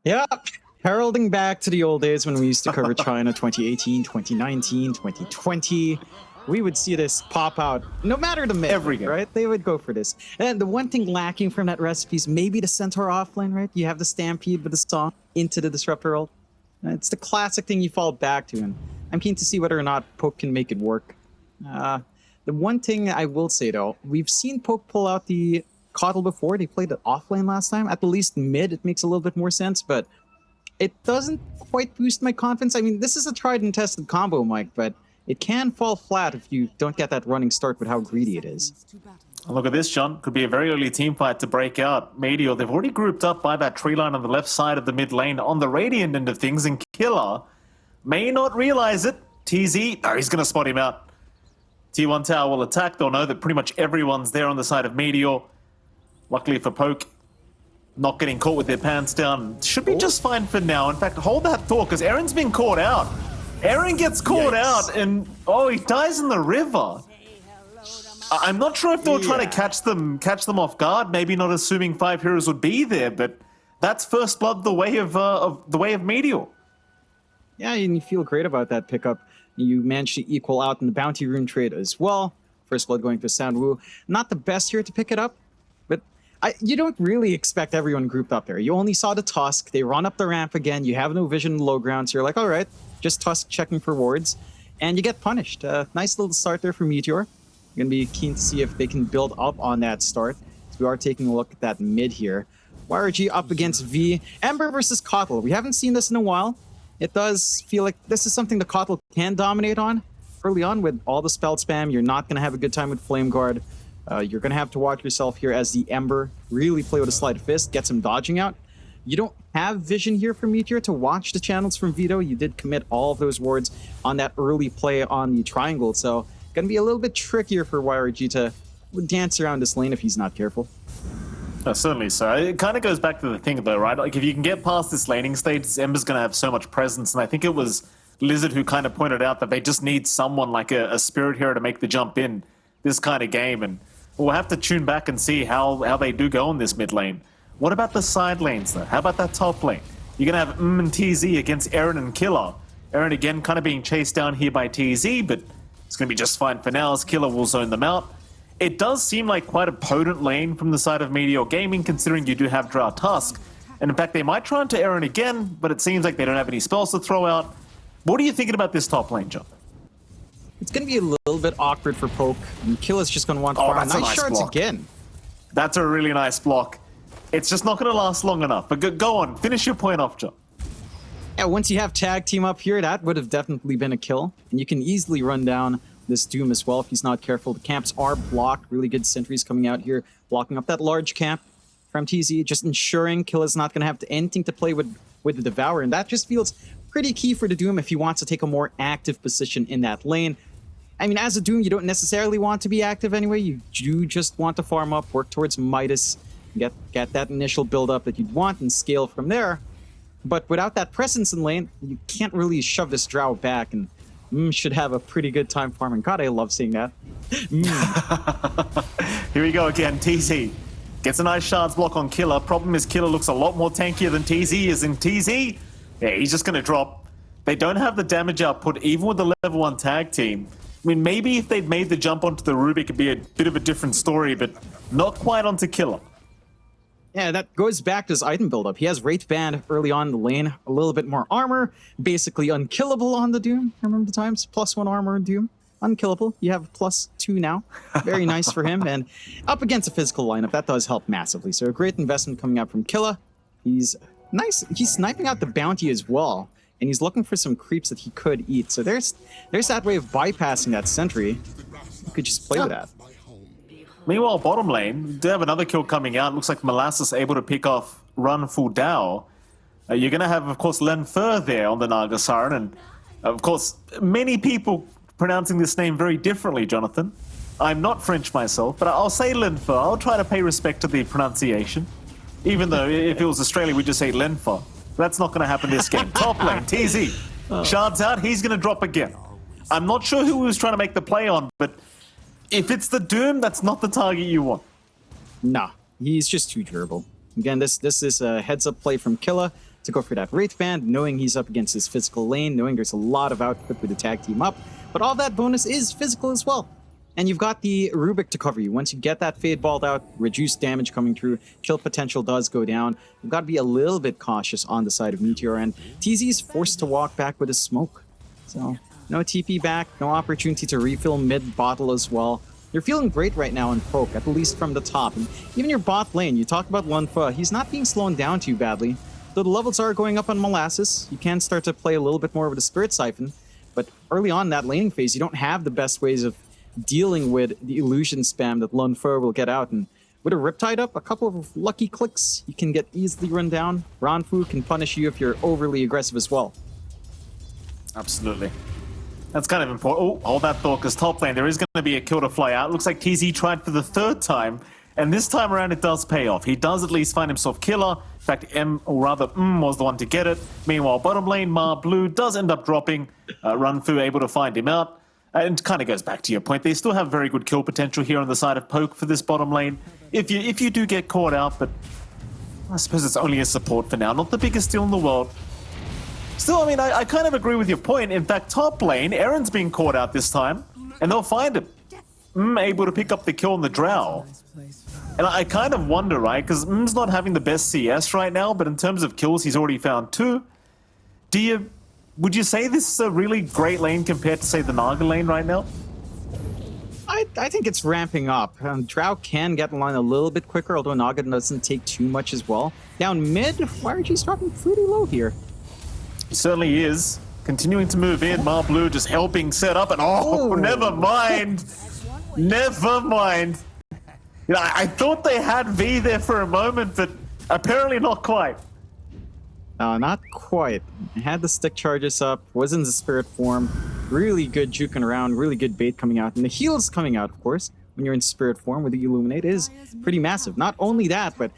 Yeah, heralding back to the old days when we used to cover China 2018, 2019, 2020. We would see this pop out no matter the mid, Every game. right? They would go for this. And the one thing lacking from that recipe is maybe the Centaur offlane, right? You have the Stampede with the song into the Disruptor ult. It's the classic thing you fall back to, and I'm keen to see whether or not Poke can make it work. The one thing I will say, though, we've seen Poke pull out the Coddle before. They played it offlane last time. At the least mid, it makes a little bit more sense, but it doesn't quite boost my confidence. I mean, this is a tried and tested combo, Mike, but it can fall flat if you don't get that running start with how greedy it is. Look at this, John. Could be a very early team fight to break out. Meteor, they've already grouped up by that tree line on the left side of the mid lane on the Radiant end of things, and Killer may not realize it. TZ, no, he's going to spot him out. T1 Tower will attack. They'll know that pretty much everyone's there on the side of Meteor. Luckily for Poke, not getting caught with their pants down. Should be just fine for now. In fact, hold that thought, because Aaron's been caught out. Aaron gets caught out, and oh, he dies in the river. I'm not sure if they were trying to catch them off guard. Maybe not assuming 5 heroes would be there, but that's first blood the way of Meteor. Yeah, and you feel great about that pickup. You managed to equal out in the bounty rune trade as well. First blood going to Sound Woo. Not the best here to pick it up, but you don't really expect everyone grouped up there. You only saw the Tusk. They run up the ramp again. You have no vision in the low ground, so you're like, all right, just Tusk checking for wards, and you get punished. Nice little start there for Meteor. I'm going to be keen to see if they can build up on that start. So we are taking a look at that mid here. YRG up against V. Ember versus Kotl. We haven't seen this in a while. It does feel like this is something the Kotl can dominate on. Early on with all the spell spam, you're not going to have a good time with Flame Guard. You're going to have to watch yourself here as the Ember really play with a sleight of fist, get some dodging out. You don't have vision here for Meteor to watch the channels from Vito. You did commit all of those wards on that early play on the triangle, so going to be a little bit trickier for YRG to dance around this lane if he's not careful. Certainly so. It kind of goes back to the thing, though, right? Like, if you can get past this laning stage, Ember's going to have so much presence, and I think it was Lizard who kind of pointed out that they just need someone like a spirit hero to make the jump in this kind of game, and we'll have to tune back and see how they do go in this mid lane. What about the side lanes, though? How about that top lane? You're going to have and TZ against Aaron and Killer. Aaron, again, kind of being chased down here by TZ, but it's going to be just fine for now as Killer will zone them out. It does seem like quite a potent lane from the side of Meteor Gaming, considering you do have Drow Tusk. And in fact, they might try into Aaron again, but it seems like they don't have any spells to throw out. What are you thinking about this top lane, John? It's going to be a little bit awkward for Poke, and Killer's just going to want to farm nice shards block again. That's a really nice block. It's just not going to last long enough. But go on, finish your point off, John. Yeah, once you have tag team up here, that would have definitely been a kill. And you can easily run down this Doom as well if he's not careful. The camps are blocked. Really good sentries coming out here, blocking up that large camp from TZ, just ensuring Killer's not going to have anything to play with the Devourer. And that just feels pretty key for the Doom if he wants to take a more active position in that lane. I mean, as a Doom, you don't necessarily want to be active anyway. You do just want to farm up, work towards Midas, get that initial build-up that you'd want and scale from there. But without that presence in lane, you can't really shove this Drow back, and should have a pretty good time farming. God, I love seeing that. Here we go again. TZ gets a nice shards block on Killer. Problem is Killer looks a lot more tankier than TZ is. In TZ, yeah, he's just going to drop. They don't have the damage output, even with the level 1 tag team. I mean, maybe if they'd made the jump onto the Ruby, it could be a bit of a different story, but not quite onto Killer. Yeah, that goes back to his item buildup. He has Wraith Band early on in the lane, a little bit more armor, basically unkillable on the Doom. Remember the times? +1 armor in Doom. Unkillable. You have +2 now. Very nice for him. And up against a physical lineup, that does help massively. So a great investment coming out from Killa. He's nice. He's sniping out the bounty as well. And he's looking for some creeps that he could eat. So there's that way of bypassing that sentry. You could just play with that. Meanwhile, bottom lane, do have another kill coming out. Looks like Molasses able to pick off Run Full Dao. You're going to have, of course, Len Fur there on the Naga Siren. And, of course, many people pronouncing this name very differently, Jonathan. I'm not French myself, but I'll say Len Fur. I'll try to pay respect to the pronunciation. Even though if it was Australia, we'd just say Len Fur. That's not going to happen this game. Top lane, TZ. Shards out, he's going to drop again. I'm not sure who he was trying to make the play on, but if it's the Doom, that's not the target you want. Nah, he's just too durable. Again, this is a heads-up play from Killa. to go for that Wraith Band, knowing he's up against his physical lane, knowing there's a lot of output with the tag team up. But all that bonus is physical as well. And you've got the Rubik to cover you. Once you get that Fade Balled out, reduced damage coming through, kill potential does go down. You've got to be a little bit cautious on the side of Meteor, and TZ's forced to walk back with a smoke. So, no TP back, no opportunity to refill mid bottle as well. You're feeling great right now in Poke, at least from the top. And even your bot lane, you talked about Lunfa, he's not being slowed down too badly. Though the levels are going up on Molasses, you can start to play a little bit more with the Spirit Siphon. But early on in that laning phase, you don't have the best ways of dealing with the illusion spam that Lunfa will get out. And with a Riptide up, a couple of lucky clicks, you can get easily run down. Ranfu can punish you if you're overly aggressive as well. Absolutely. That's kind of important. Oh, hold that thought, because top lane, there is going to be a kill to fly out. Looks like TZ tried for the third time, and this time around it does pay off. He does at least find himself killer. In fact, was the one to get it. Meanwhile, bottom lane, Ma Blue does end up dropping. Ranfu able to find him out. And kind of goes back to your point. They still have very good kill potential here on the side of Poke for this bottom lane. If you do get caught out, but I suppose it's only a support for now. Not the biggest deal in the world. Still, I mean, I kind of agree with your point. In fact, top lane, Aaron's being caught out this time, and they'll find him. Able to pick up the kill on the Drow. And I kind of wonder, right, because M's not having the best CS right now, but in terms of kills, he's already found 2. Would you say this is a really great lane compared to, say, the Naga lane right now? I think it's ramping up. Drow can get in line a little bit quicker, although Naga doesn't take too much as well. Down mid, YRG's dropping pretty low here. He certainly is. Continuing to move in, Ma Blue just helping set up, and never mind. Never mind. You know, I thought they had V there for a moment, but apparently not quite. Not quite. Had the stick charges up, was in the spirit form. Really good juking around, really good bait coming out. And the heals coming out, of course, when you're in spirit form with the Illuminate is pretty massive. Not only that, but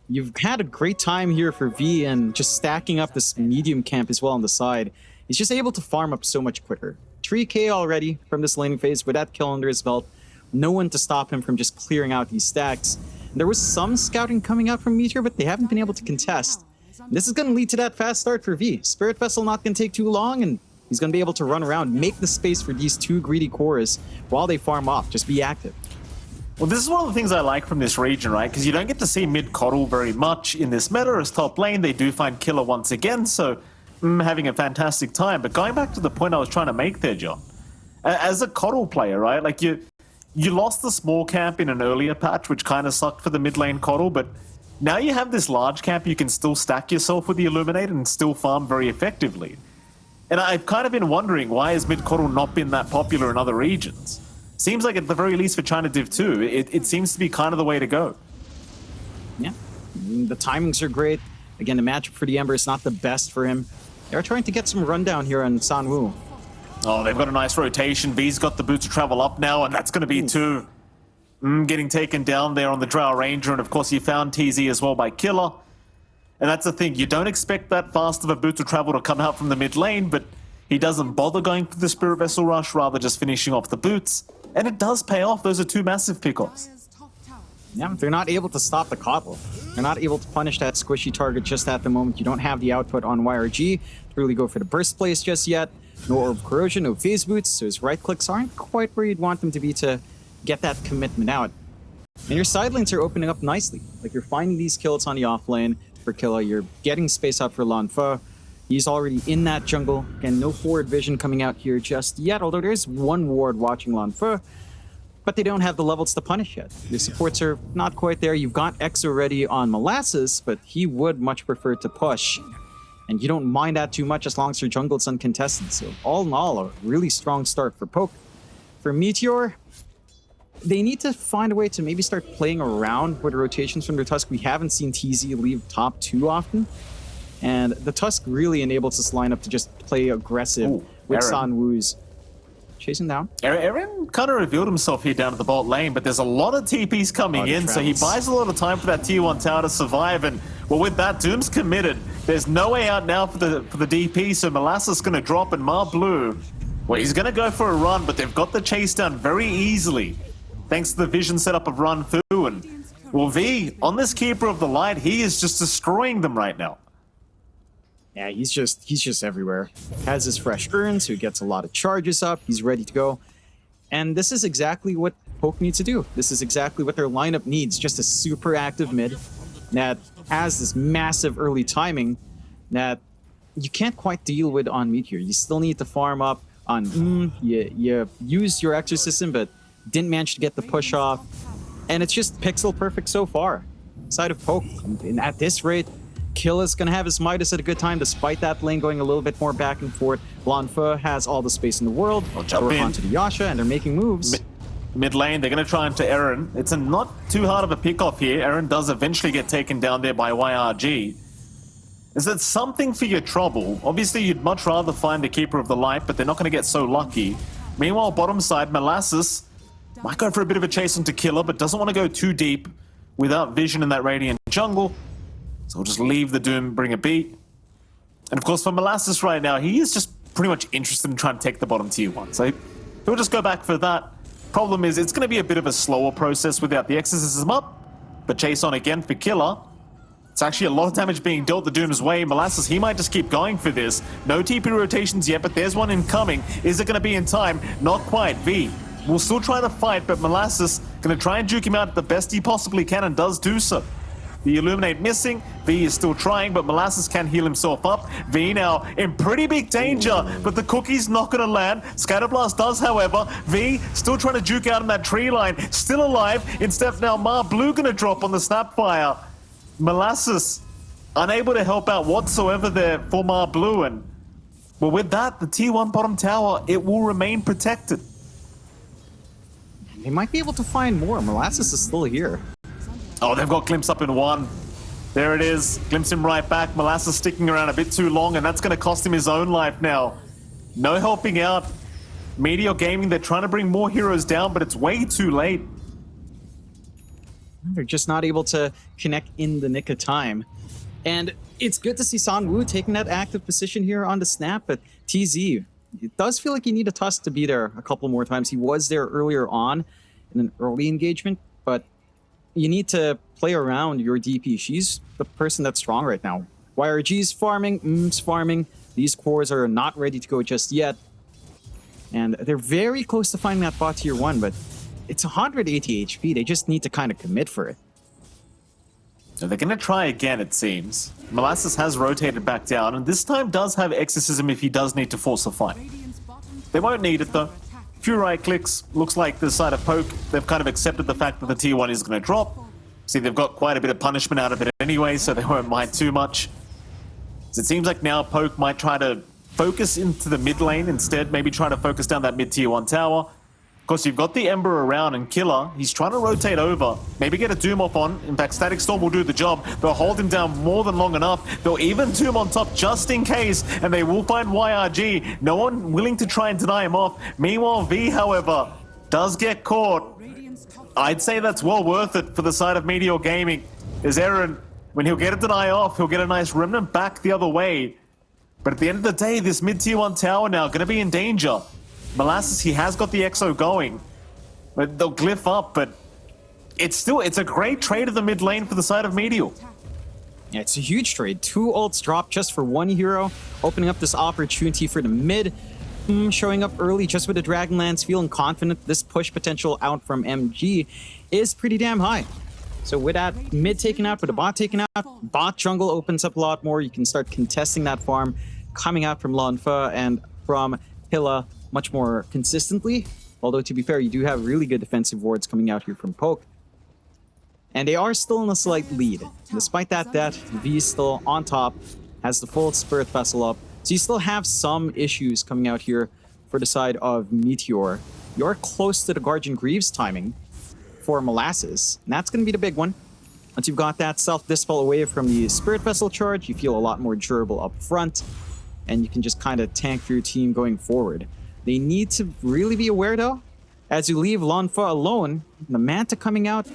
you've had a great time here for V and just stacking up this medium camp as well on the side. He's just able to farm up so much quicker. 3k already from this laning phase with that kill under his belt. No one to stop him from just clearing out these stacks. And there was some scouting coming out from Meteor, but they haven't been able to contest. And this is going to lead to that fast start for V. Spirit Vessel not going to take too long, and he's going to be able to run around, make the space for these 2 greedy cores while they farm off. Just be active. Well, this is one of the things I like from this region, right? Because you don't get to see mid-coddle very much in this meta. As top lane, they do find killer once again, so having a fantastic time. But going back to the point I was trying to make there, John, as a coddle player, right? Like you lost the small camp in an earlier patch, which kind of sucked for the mid lane coddle, but now you have this large camp, you can still stack yourself with the Illuminate and still farm very effectively. And I've kind of been wondering, why has mid coddle not been that popular in other regions? Seems like at the very least for China Div 2, it seems to be kind of the way to go. Yeah, the timings are great. Again, the matchup for the Ember is not the best for him. They're trying to get some rundown here on Sanwu. Oh, they've got a nice rotation. V's got the boot to travel up now, and that's going to be 2. Getting taken down there on the Drow Ranger, and of course you found TZ as well by Killer. And that's the thing, you don't expect that fast of a boot to travel to come out from the mid lane, but he doesn't bother going for the Spirit Vessel rush, rather just finishing off the boots. And it does pay off. Those are 2 massive pickoffs. Yeah, they're not able to stop the Coddle. They're not able to punish that squishy target just at the moment. You don't have the output on YRG to really go for the burst plays just yet. No Orb Corrosion, no phase boots, so his right clicks aren't quite where you'd want them to be to get that commitment out. And your side lanes are opening up nicely. Like, you're finding these kills on the off lane for Killa, you're getting space up for Lanfa. He's already in that jungle. Again, no forward vision coming out here just yet, although there's one ward watching Lanfa, but they don't have the levels to punish yet. Your supports are not quite there. You've got X already on Molasses, but he would much prefer to push. And you don't mind that too much as long as your jungle's uncontested. So all in all, a really strong start for Poke. For Meteor, they need to find a way to maybe start playing around with the rotations from their Tusk. We haven't seen TZ leave top too often. And the Tusk really enables this lineup to just play aggressive with Sanwu's chasing down. Aaron kind of revealed himself here down at the bot lane, but there's a lot of TPs coming in, so he buys a lot of time for that tier 1 tower to survive. And well, with that, Doom's committed. There's no way out now for the DP, so Molasses going to drop, and Ma Blue, well, he's going to go for a run, but they've got the chase down very easily, thanks to the vision setup of Ranfu. And well, V, on this Keeper of the Light, he is just destroying them right now. Yeah, he's just everywhere. Has his fresh urn, so he gets a lot of charges up. He's ready to go. And this is exactly what Poke needs to do. This is exactly what their lineup needs. Just a super active mid that has this massive early timing that you can't quite deal with on Meteor. You still need to farm up on you used your Exorcism, but didn't manage to get the push off. And it's just pixel perfect so far. Side of Poke, and at this rate, Kill is going to have his Midas at a good time, despite that lane going a little bit more back and forth. Lanfa has all the space in the world. Jump in. Onto the Yasha, and they're making moves. Mid lane, they're going to try into Eren. It's a not too hard of a pick-off here. Eren does eventually get taken down there by YRG. Is that something for your trouble? Obviously, you'd much rather find a Keeper of the Light, but they're not going to get so lucky. Meanwhile, bottom side, Molasses might go for a bit of a chase into Killer, but doesn't want to go too deep without vision in that Radiant jungle. So we'll just leave the Doom, bring a beat. And of course, for Molasses right now, he is just pretty much interested in trying to take the bottom tier 1. So he'll just go back for that. Problem is, it's going to be a bit of a slower process without the Exorcism up. But chase on again for Killer. It's actually a lot of damage being dealt the Doom's way. Molasses, he might just keep going for this. No TP rotations yet, but there's one incoming. Is it going to be in time? Not quite. V will still try to fight, but Molasses going to try and juke him out the best he possibly can, and does do so. The Illuminate missing. V is still trying, but Molasses can heal himself up. V now in pretty big danger, but the cookie's not going to land. Scatterblast does, however. V still trying to juke out in that tree line. Still alive. Instead now, Mar Blue going to drop on the Snapfire. Molasses unable to help out whatsoever there for Mar Blue. And well, with that, the T1 bottom tower, it will remain protected. They might be able to find more. Molasses is still here. Oh, they've got Glimpse up in 1. There it is. Glimpse him right back. Molasses sticking around a bit too long, and that's going to cost him his own life now. No helping out. Meteor Gaming, they're trying to bring more heroes down, but it's way too late. They're just not able to connect in the nick of time. And it's good to see Sanwoo taking that active position here on the snap, but TZ, it does feel like you need a Tusk to be there a couple more times. He was there earlier on in an early engagement, but you need to play around your DP. She's the person that's strong right now. YRG's farming, M's farming. These cores are not ready to go just yet. And they're very close to finding that bot tier 1, but it's 180 HP. They just need to kind of commit for it. They're going to try again, it seems. Molasses has rotated back down, and this time does have Exorcism if he does need to force a fight. They won't need it, though. Few right clicks. Looks like the side of Poke, they've kind of accepted the fact that the tier 1 is going to drop. See, they've got quite a bit of punishment out of it anyway, so they won't mind too much. So it seems like now Poke might try to focus into the mid lane instead, maybe try to focus down that mid tier 1 tower. Of course, you've got the Ember around, and Killer, he's trying to rotate over. Maybe get a Doom off on. In fact, Static Storm will do the job. They'll hold him down more than long enough. They'll even Doom on top just in case, and they will find YRG. No one willing to try and deny him off. Meanwhile, V, however, does get caught. I'd say that's well worth it for the side of Meteor Gaming. Is Eren, when he'll get a deny off, he'll get a nice remnant back the other way. But at the end of the day, this mid-tier 1 tower now going to be in danger. Molasses, he has got the Exo going. But they'll glyph up, but it's a great trade of the mid lane for the side of Meteor. Yeah, it's a huge trade. 2 ults dropped just for 1 hero, opening up this opportunity for the mid. Showing up early just with the Dragonlance, feeling confident this push potential out from MG is pretty damn high. So with that mid taken out, with the bot taken out, bot jungle opens up a lot more. You can start contesting that farm coming out from Lanfa and from Hilla much more consistently. Although, to be fair, you do have really good defensive wards coming out here from Poke. And they are still in a slight lead. Despite that, V is still on top, has the full Spirit Vessel up. So you still have some issues coming out here for the side of Meteor. You're close to the Guardian Greaves timing for Molasses, and that's going to be the big one. Once you've got that self-dispel away from the Spirit Vessel charge, you feel a lot more durable up front, and you can just kind of tank for your team going forward. They need to really be aware, though, as you leave Lanfa alone, the Manta coming out,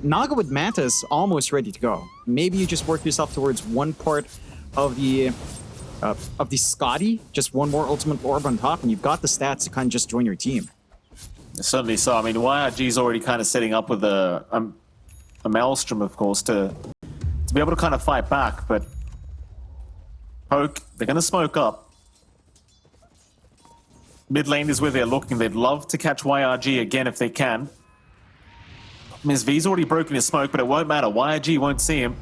Naga with Manta is almost ready to go. Maybe you just work yourself towards one part of the Scotty, just one more Ultimate Orb on top, and you've got the stats to kind of just join your team. Certainly so. I mean, YRG's already kind of setting up with a Maelstrom, of course, to be able to kind of fight back, but Poke, they're going to smoke up. Mid lane is where they're looking. They'd love to catch YRG again if they can. Ms. V's already broken his smoke, but it won't matter. YRG won't see him.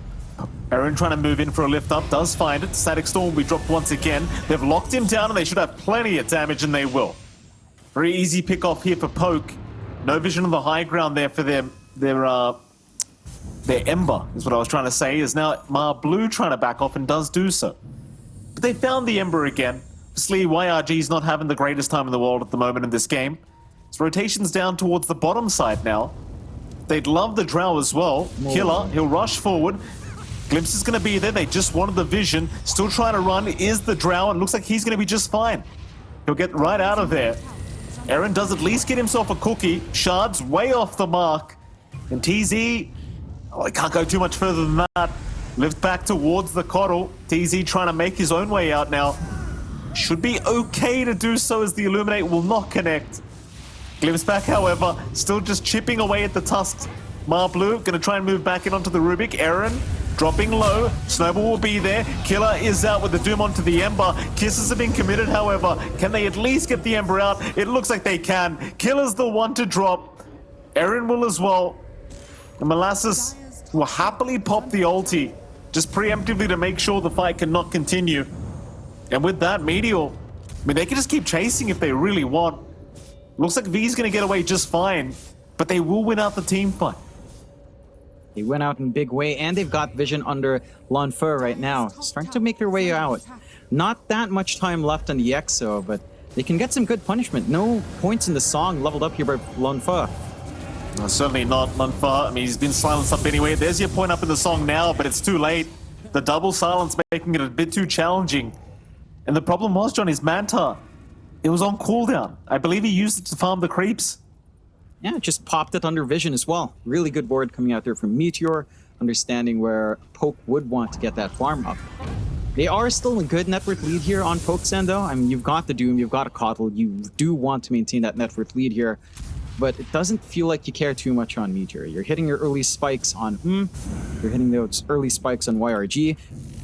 Aaron trying to move in for a lift up, does find it. Static Storm will be dropped once again. They've locked him down and they should have plenty of damage, and they will. Very easy pick off here for Poke. No vision on the high ground there for their Ember, is what I was trying to say, is now Ma Blue trying to back off and does do so. But they found the Ember again. Obviously, YRG's not having the greatest time in the world at the moment in this game. His rotation's down towards the bottom side now. They'd love the Drow as well. Killer, he'll rush forward. Glimpse is going to be there. They just wanted the vision. Still trying to run is the Drow, and looks like he's going to be just fine. He'll get right out of there. Aaron does at least get himself a cookie. Shards way off the mark. And TZ, oh, he can't go too much further than that. Lift back towards the Coddle. TZ trying to make his own way out now. Should be okay to do so as the Illuminate will not connect. Glimpse back, however, still just chipping away at the tusks. Blue gonna try and move back in onto the Rubik. Aaron dropping low. Snowball will be there. Killer is out with the Doom onto the Ember. Kisses have been committed, however. Can they at least get the Ember out? It looks like they can. Killer's the one to drop. Aaron will as well. And Molasses will happily pop the ulti, just preemptively to make sure the fight cannot continue. And with that, Meteor, I mean, they can just keep chasing if they really want. Looks like V's going to get away just fine, but they will win out the team fight. They went out in a big way, and they've got vision under Lonfur right now, starting to make their way out. Not that much time left on the EXO, but they can get some good punishment. No points in the song leveled up here by Lonfur. No, certainly not Lonfur. I mean, he's been silenced up anyway. There's your point up in the song now, but it's too late. The double silence making it a bit too challenging. And the problem was, John, his Manta, it was on cooldown. I believe he used it to farm the creeps. Yeah, just popped it under vision as well. Really good board coming out there from Meteor, understanding where Poke would want to get that farm up. They are still a good net worth lead here on Poke's end, though. I mean, you've got the Doom, you've got a Coddle. You do want to maintain that net worth lead here, but it doesn't feel like you care too much on Meteor. You're hitting your early spikes on you're hitting those early spikes on YRG.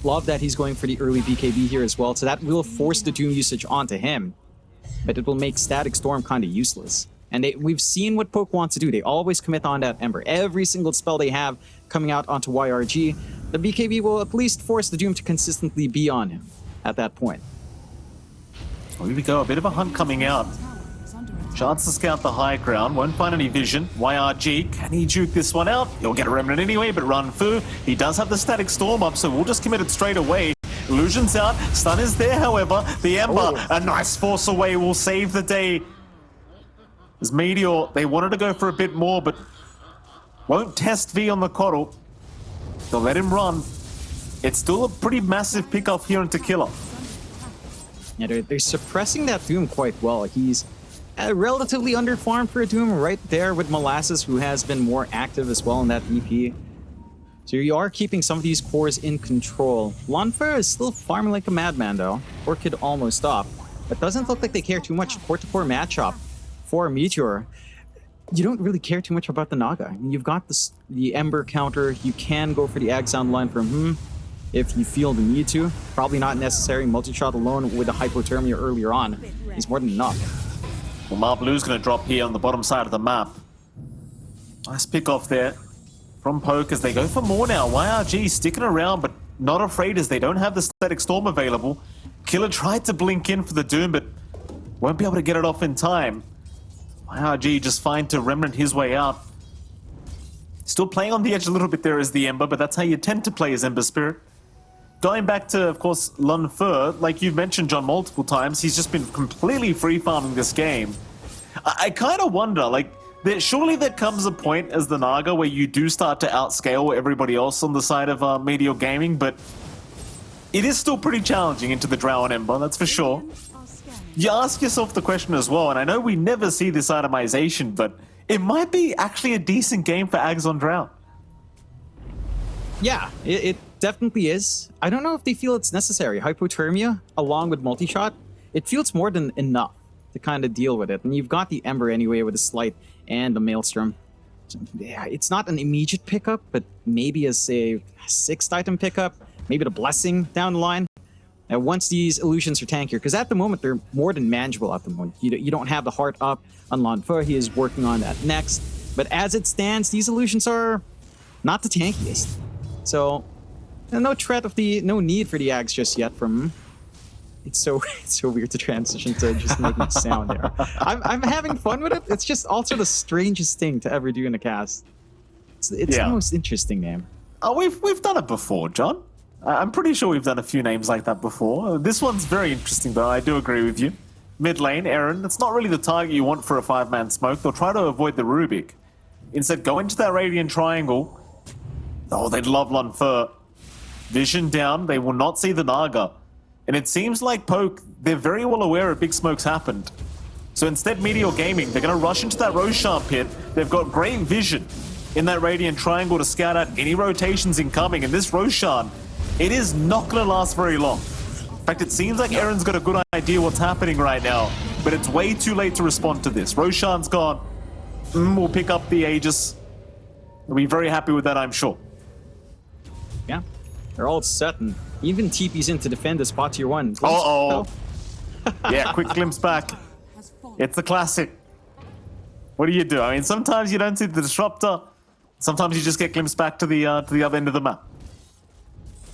Love that he's going for the early BKB here as well, so that will force the Doom usage onto him, but it will make Static Storm kind of useless. And we've seen what Poke wants to do. They always commit on that Ember. Every single spell they have coming out onto YRG, the BKB will at least force the Doom to consistently be on him at that point. Well, here we go, a bit of a hunt coming out. Chance to scout the high ground, won't find any vision. YRG, can he juke this one out? He'll get a remnant anyway, but Runfu, he does have the Static Storm up, so we'll just commit it straight away. Illusion's out, stun is there, however. The Ember, a nice force away, will save the day. As Meteor, they wanted to go for a bit more, but won't test V on the Coddle. They'll let him run. It's still a pretty massive pick-off here into Killer. Yeah, they're suppressing that Doom quite well. He's relatively under-farmed for a Doom right there with Molasses, who has been more active as well in that EP. So you are keeping some of these cores in control. Lonfur is still farming like a madman, though. Orchid almost up. But doesn't look like they care too much. Core-to-core matchup for Meteor. You don't really care too much about the Naga. I mean, you've got the Ember counter. You can go for the Exxon line from if you feel the need to. Probably not necessary. Multi-shot alone with the hypothermia earlier on is more than enough. Well, Blue's going to drop here on the bottom side of the map. Nice pick off there from Poke as they go for more now. YRG sticking around, but not afraid as they don't have the Static Storm available. Killer tried to blink in for the Doom, but won't be able to get it off in time. YRG just fine to remnant his way out. Still playing on the edge a little bit there as the Ember, but that's how you tend to play as Ember Spirit. Going back to, of course, Lonfur, like you've mentioned, John, multiple times, he's just been completely free-farming this game. I kind of wonder, like, surely there comes a point as the Naga where you do start to outscale everybody else on the side of Meteor Gaming, but it is still pretty challenging into the Drow and Ember, that's for sure. You ask yourself the question as well, and I know we never see this itemization, but it might be actually a decent game for Ags on Drow. Yeah, it definitely is. I don't know if they feel it's necessary. Hypothermia, along with multi-shot, it feels more than enough to kind of deal with it. And you've got the Ember anyway with the Slight and the Maelstrom. So, yeah, it's not an immediate pickup, but maybe as a 6th item pickup, maybe the Blessing down the line. And once these illusions are tankier, because at the moment they're more than manageable at the moment. You don't have the heart up on Lanfa. He is working on that next. But as it stands, these illusions are not the tankiest. So no need for the Ags just yet from him. It's so weird to transition to just making a sound there. I'm having fun with it. It's just also the strangest thing to ever do in a cast. It's the most interesting name. Oh, we've done it before, John. I'm pretty sure we've done a few names like that before. This one's very interesting, though. I do agree with you. Mid lane, Aaron. It's not really the target you want for a 5-man smoke. They'll try to avoid the Rubik. Instead, go into that Radiant Triangle. Oh, they'd love Lunfer. Vision down. They will not see the Naga. And it seems like Poke, they're very well aware of big smokes happened. So instead, Meteor Gaming, they're going to rush into that Roshan pit. They've got great vision in that Radiant Triangle to scout out any rotations incoming. And this Roshan, it is not going to last very long. In fact, it seems like Aaron's got a good idea what's happening right now, but it's way too late to respond to this. Roshan's gone. We'll pick up the Aegis. We'll be very happy with that, I'm sure. Yeah, they're all set, and even TP's in to defend the spot tier 1. Uh-oh. Yeah, quick glimpse back. It's the classic. What do you do? I mean, sometimes you don't see the disruptor. Sometimes you just get glimpsed back to the other end of the map.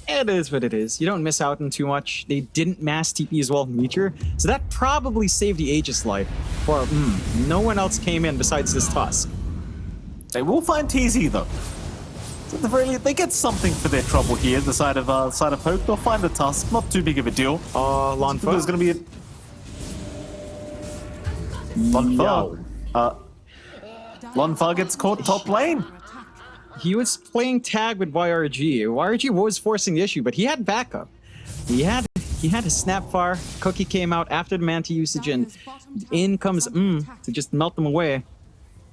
It is what it is. You don't miss out on too much. They didn't mass TP as well, Meteor, so that probably saved the Aegis life. For no one else came in besides this Tusk. They will find TZ though. So at the very least, they get something for their trouble here. The side of Poke, they'll find the Tusk. Not too big of a deal. Lanfa. There's going to be a Lanfa. Lanfa gets caught top lane. He was playing tag with YRG. YRG was forcing the issue, but he had backup. He had his Snapfire. Cookie came out after the Manta usage, and in comes to just melt them away.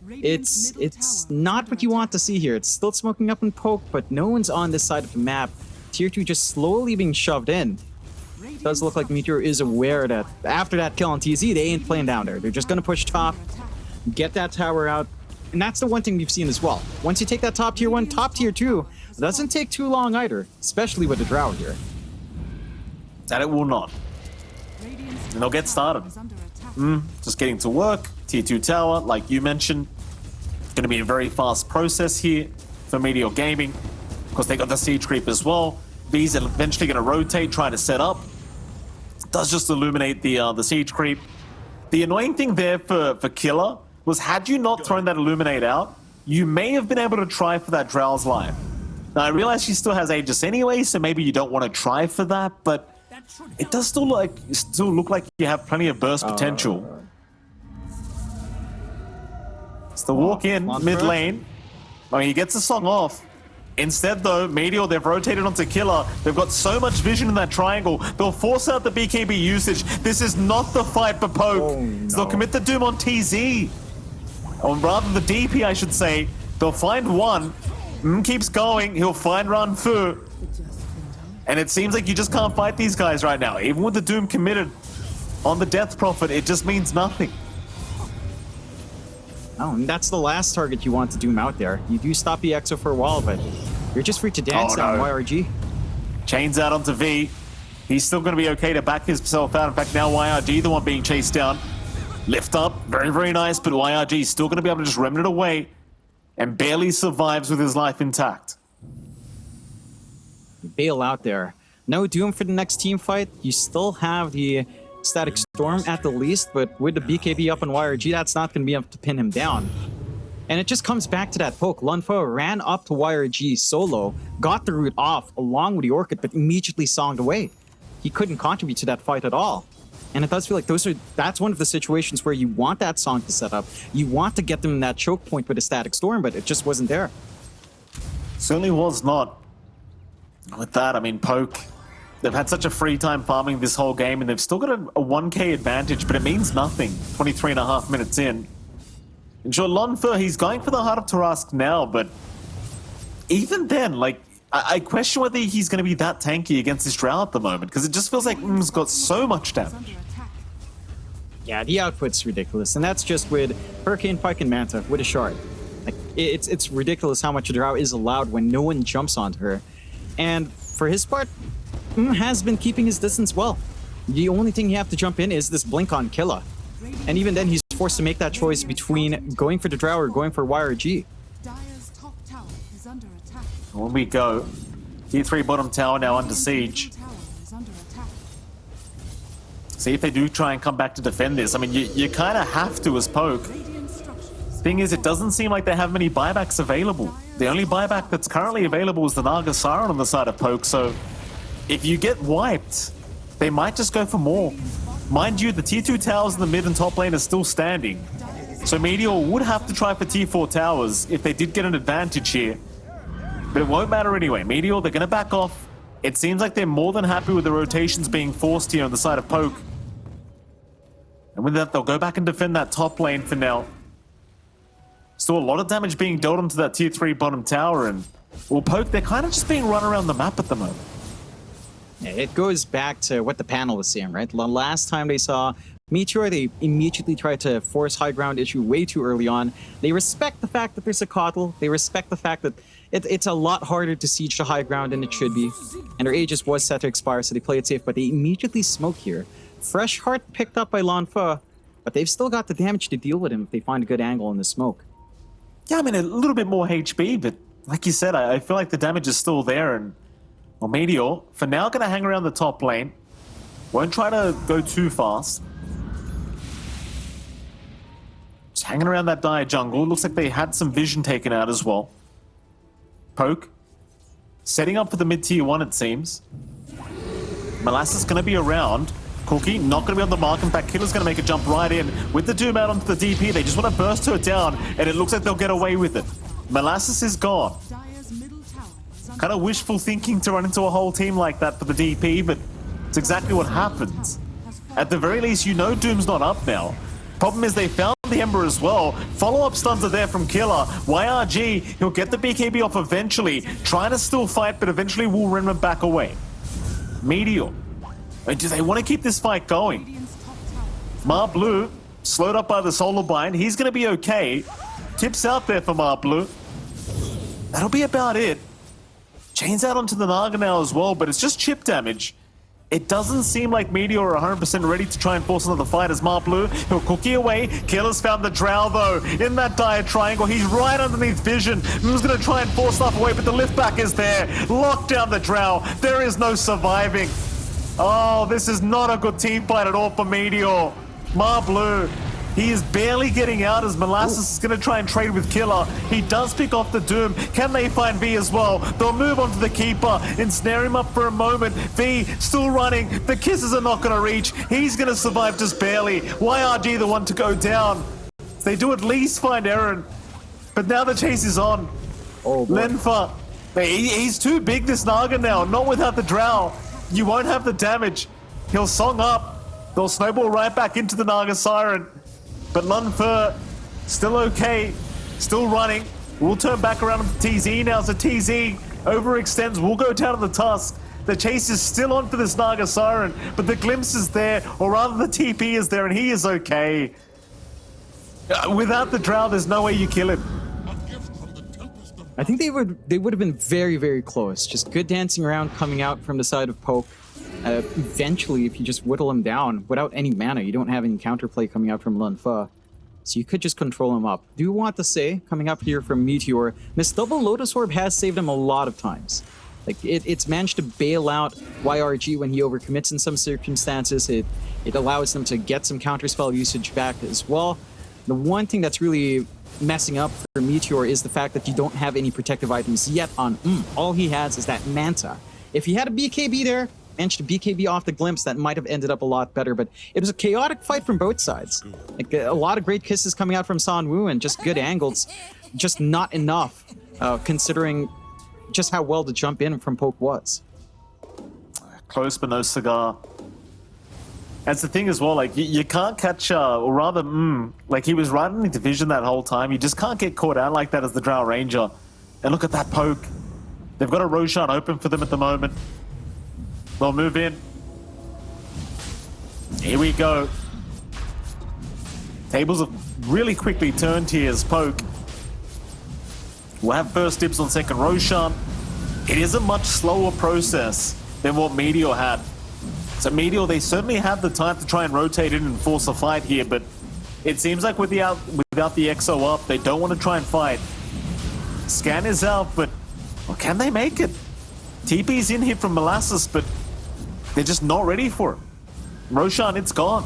It's not what you want to see here. It's still smoking up in Poke, but no one's on this side of the map. Tier 2 just slowly being shoved in. It does look like Meteor is aware that after that kill on TZ, they ain't playing down there. They're just going to push top, get that tower out. And that's the one thing we've seen as well. Once you take that top tier 1, top tier 2, it doesn't take too long either, especially with the Drow here. That it will not. And they'll get started. Just getting to work. Tier 2 tower, like you mentioned. Going to be a very fast process here for Meteor Gaming. Of course, they got the siege creep as well. These are eventually going to rotate, trying to set up. It does just illuminate the siege creep. The annoying thing there for Killer was, had you not thrown that Illuminate out, you may have been able to try for that Drow's life. Now, I realize she still has Aegis anyway, so maybe you don't want to try for that, but it does still look like you have plenty of burst potential. It's the walk in, mid lane. I mean, he gets the song off. Instead, though, Meteor, they've rotated onto Killer. They've got so much vision in that triangle. They'll force out the BKB usage. This is not the fight for Poke. Oh, no. So they'll commit the Doom on TZ. Or rather, the DP, I should say. They'll find one. Keeps going. He'll find Ranfu. And it seems like you just can't fight these guys right now. Even with the Doom committed on the Death Prophet, it just means nothing. Oh, and that's the last target you want to Doom out there. You do stop the Exo for a while, but you're just free to dance on YRG. Chains out onto V. He's still going to be okay to back himself out. In fact, now YRG, the one being chased down. Lift up, very, very nice, but YRG is still going to be able to just remnant away and barely survives with his life intact. Bail out there. No Doom for the next team fight. You still have the Static Storm at the least, but with the BKB up on YRG, that's not going to be enough to pin him down. And it just comes back to that poke. Lunfa ran up to YRG solo, got the root off along with the Orchid, but immediately songed away. He couldn't contribute to that fight at all. And it does feel like that's one of the situations where you want that song to set up. You want to get them in that choke point with a Static Storm, but it just wasn't there. Certainly was not. With that, I mean, Poke, they've had such a free time farming this whole game, and they've still got a 1k advantage, but it means nothing 23.5 minutes in. And sure, Lunfa, he's going for the Heart of Tarask now, but even then, like, I question whether he's going to be that tanky against this Drow at the moment, because it just feels like he's got so much damage. Yeah, the output's ridiculous, and that's just with Hurricane, Pike, and Manta with a shard. Like, it's ridiculous how much a Drow is allowed when no one jumps onto her. And for his part, has been keeping his distance well. The only thing you have to jump in is this blink on Killa. And even then, he's forced to make that choice between going for the Drow or going for YRG. Dire's top tower is under attack. On we go. Tier 3 bottom tower now under siege. Tower is under attack. See if they do try and come back to defend this. I mean, you kind of have to as Poke. Radiant structures. Thing is, it doesn't seem like they have many buybacks available. The only buyback that's currently available is the Naga Siren on the side of Poke, so if you get wiped, they might just go for more. Mind you, the tier 2 towers in the mid and top lane are still standing. So Meteor would have to try for tier 4 towers if they did get an advantage here. But it won't matter anyway. Meteor, they're going to back off. It seems like they're more than happy with the rotations being forced here on the side of Poke. And with that, they'll go back and defend that top lane for now. Still a lot of damage being dealt onto that tier 3 bottom tower, and well, Poke, they're kind of just being run around the map at the moment. Yeah, it goes back to what the panel was saying, right? The last time they saw Meteor, they immediately tried to force high ground issue way too early on. They respect the fact that there's a Coddle. They respect the fact that it's a lot harder to siege the high ground than it should be. And their Aegis was set to expire, so they play it safe, but they immediately smoke here. Fresh Heart picked up by Lanfa, but they've still got the damage to deal with him if they find a good angle in the smoke. Yeah, I mean, a little bit more HP, but like you said, I feel like the damage is still there, and well, Meteor, for now, going to hang around the top lane. Won't try to go too fast. Just hanging around that dire jungle. Looks like they had some vision taken out as well. Poke. Setting up for the mid-tier 1, it seems. Molasses going to be around. Cookie not going to be on the mark. In fact, Killer's going to make a jump right in. With the Doom out onto the DP, they just want to burst her down, and it looks like they'll get away with it. Molasses is gone. Dire's middle tower is under Kind of wishful thinking to run into a whole team like that for the DP, but it's exactly what happens. At the very least, you know Doom's not up now. Problem is they found the Ember as well. Follow-up stuns are there from Killer. YRG, he'll get the BKB off eventually. Trying to still fight, but eventually will run him back away. Meteor. Do they want to keep this fight going? Radiant's top tower is Mar Blue, slowed up by the Solar Bind. He's going to be okay. Tips out there for Mar Blue. That'll be about it. Chains out onto the Naga now as well, but it's just chip damage. It doesn't seem like Meteor are 100% ready to try and force another fight as Mar Blue. He'll cookie away. Killer's found the Drow though. In that dire triangle, he's right underneath vision. Who's going to try and force stuff away, but the lift back is there. Lock down the Drow. There is no surviving. Oh, this is not a good team fight at all for Meteor. Mar Blue. He is barely getting out as Molasses is going to try and trade with Killer. He does pick off the Doom. Can they find V as well? They'll move on to the Keeper, ensnare him up for a moment. V still running. The kisses are not going to reach. He's going to survive just barely. YRG the one to go down. They do at least find Eren. But now the chase is on. Oh, boy. Lenfa. He's too big, this Naga now. Not without the Drow. You won't have the damage. He'll song up. They'll snowball right back into the Naga Siren. But Lunfer, still okay, still running. We'll turn back around to TZ now, so TZ overextends. We'll go down to the Tusk. The chase is still on for this Naga Siren, but the glimpse is there, or rather the TP is there, and he is okay. Without the Drow, there's no way you kill him. I think they would have been very, very close. Just good dancing around coming out from the side of Poke. Eventually, if you just whittle him down without any mana, you don't have any counterplay coming out from Lunfa. So you could just control him up. Do want to say, coming up here from Meteor, this double Lotus Orb has saved him a lot of times. Like, it's managed to bail out YRG when he overcommits in some circumstances. It allows them to get some counterspell usage back as well. The one thing that's really messing up for Meteor is the fact that you don't have any protective items yet on All he has is that Manta. If he had a BKB there, managed to BKB off the glimpse, that might have ended up a lot better, but it was a chaotic fight from both sides. Like, a lot of great kisses coming out from Sanwoo and just good angles, just not enough, considering just how well the jump in from Poke was. Close but no cigar. That's the thing as well, like, you can't catch, or rather, like, he was right in the division that whole time. You just can't get caught out like that as the Drow Ranger. And look at that Poke. They've got a Roshan open for them at the moment. They'll move in. Here we go. Tables have really quickly turned here as Poke. We'll have first dibs on second Roshan. It is a much slower process than what Meteor had. So Meteor, they certainly have the time to try and rotate in and force a fight here, but it seems like without the EXO up, they don't want to try and fight. Scan is out, but well, can they make it? TP's in here from Molasses, but they're just not ready for it. Roshan, it's gone.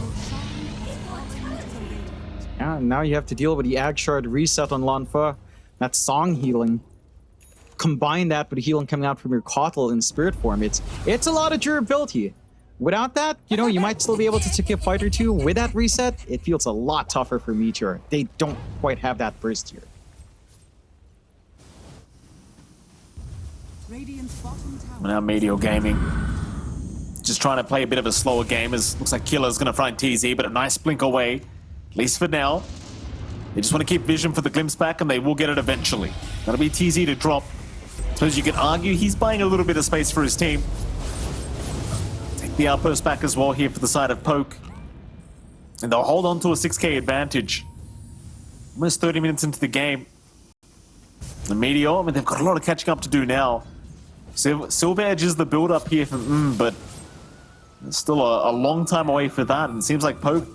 Yeah, now you have to deal with the Ag Shard reset on Lanfa. That Song healing. Combine that with the healing coming out from your Kotl in Spirit form. It's a lot of durability. Without that, you know, you might still be able to take a fight or two. With that reset, it feels a lot tougher for Meteor. They don't quite have that burst here. Radiant's bottom tower. Now Meteor Gaming just trying to play a bit of a slower game. As looks like Killer's going to find TZ, but a nice blink away, at least for now. They just want to keep vision for the glimpse back, and they will get it eventually. That'll be TZ to drop. Suppose you could argue he's buying a little bit of space for his team. Take the outpost back as well here for the side of Poke. And they'll hold on to a 6k advantage. Almost 30 minutes into the game. The Meteor, I mean, they've got a lot of catching up to do now. Silver Edge is the build-up here for but it's still a long time away for that, and it seems like Poke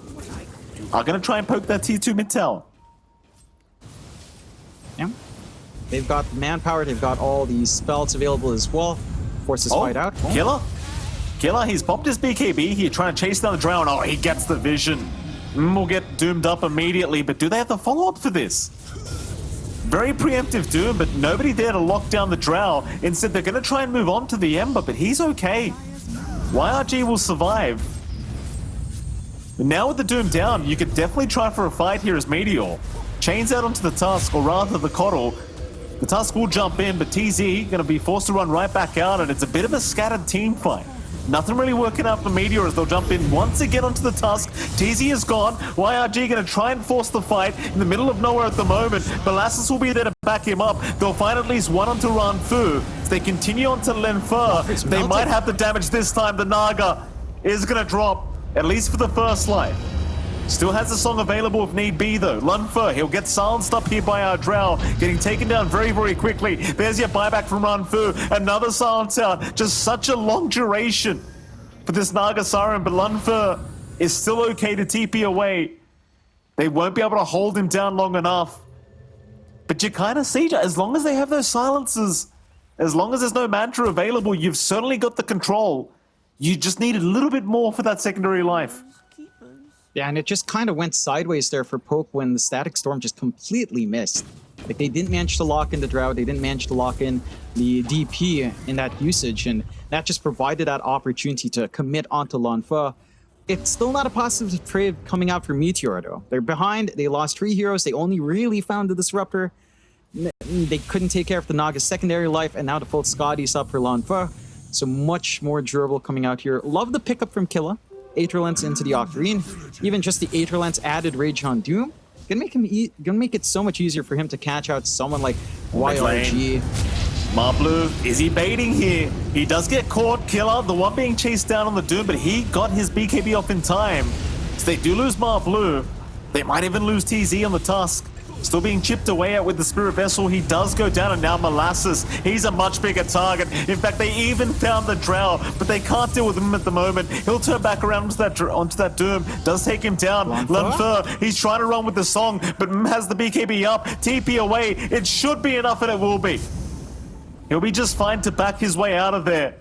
are going to try and poke that T2 mid tower. Yeah. They've got manpower, they've got all these spells available as well. Forces fight out. Oh. Killer, he's popped his BKB here, trying to chase down the drown. Oh, he gets the vision. Will get doomed up immediately, but do they have the follow-up for this? Very preemptive Doom, but nobody there to lock down the Drow. Instead, they're going to try and move on to the Ember, but he's okay. YRG will survive. But now with the Doom down, you could definitely try for a fight here as Meteor. Chains out onto the Tusk, or rather the Kotl. The Tusk will jump in, but TZ going to be forced to run right back out, and it's a bit of a scattered team fight. Nothing really working out for Meteor as they'll jump in once again onto the Tusk. TZ is gone. YRG going to try and force the fight in the middle of nowhere at the moment. Molasses will be there to back him up. They'll find at least one onto Ranfu. As they continue on to Lenfer, they might have the damage this time. The Naga is going to drop, at least for the first life. Still has the song available if need be, though. Lunfer, he'll get silenced up here by our Drow, getting taken down very, very quickly. There's your buyback from Ranfu. Another silence out. Just such a long duration for this Naga Siren, but Lunfer is still okay to TP away. They won't be able to hold him down long enough. But you kind of see, as long as they have those silences, as long as there's no mantra available, you've certainly got the control. You just need a little bit more for that secondary life. Yeah, and it just kind of went sideways there for Poke when the Static Storm just completely missed. Like, they didn't manage to lock in the Drought, they didn't manage to lock in the DP in that usage, and that just provided that opportunity to commit onto Lanfa. It's still not a positive trade coming out for Meteor, though. They're behind, they lost 3 heroes, they only really found the Disruptor. They couldn't take care of the Naga's secondary life, and now the full Scotty's up for Lanfa. So much more durable coming out here. Love the pickup from Killa. Aetherlance into the Octarine. Even just the Aetherlance added Rage on Doom. Gonna make it so much easier for him to catch out someone like YRG. Marblu, is he baiting here? He does get caught, Killer, the one being chased down on the Doom, but he got his BKB off in time. So they do lose Marblu. They might even lose TZ on the Tusk. Still being chipped away at with the Spirit Vessel. He does go down, and now Molasses. He's a much bigger target. In fact, they even found the Drow, but they can't deal with him at the moment. He'll turn back around onto that Doom. Does take him down. Lunfer, he's trying to run with the song, but has the BKB up. TP away. It should be enough, and it will be. He'll be just fine to back his way out of there.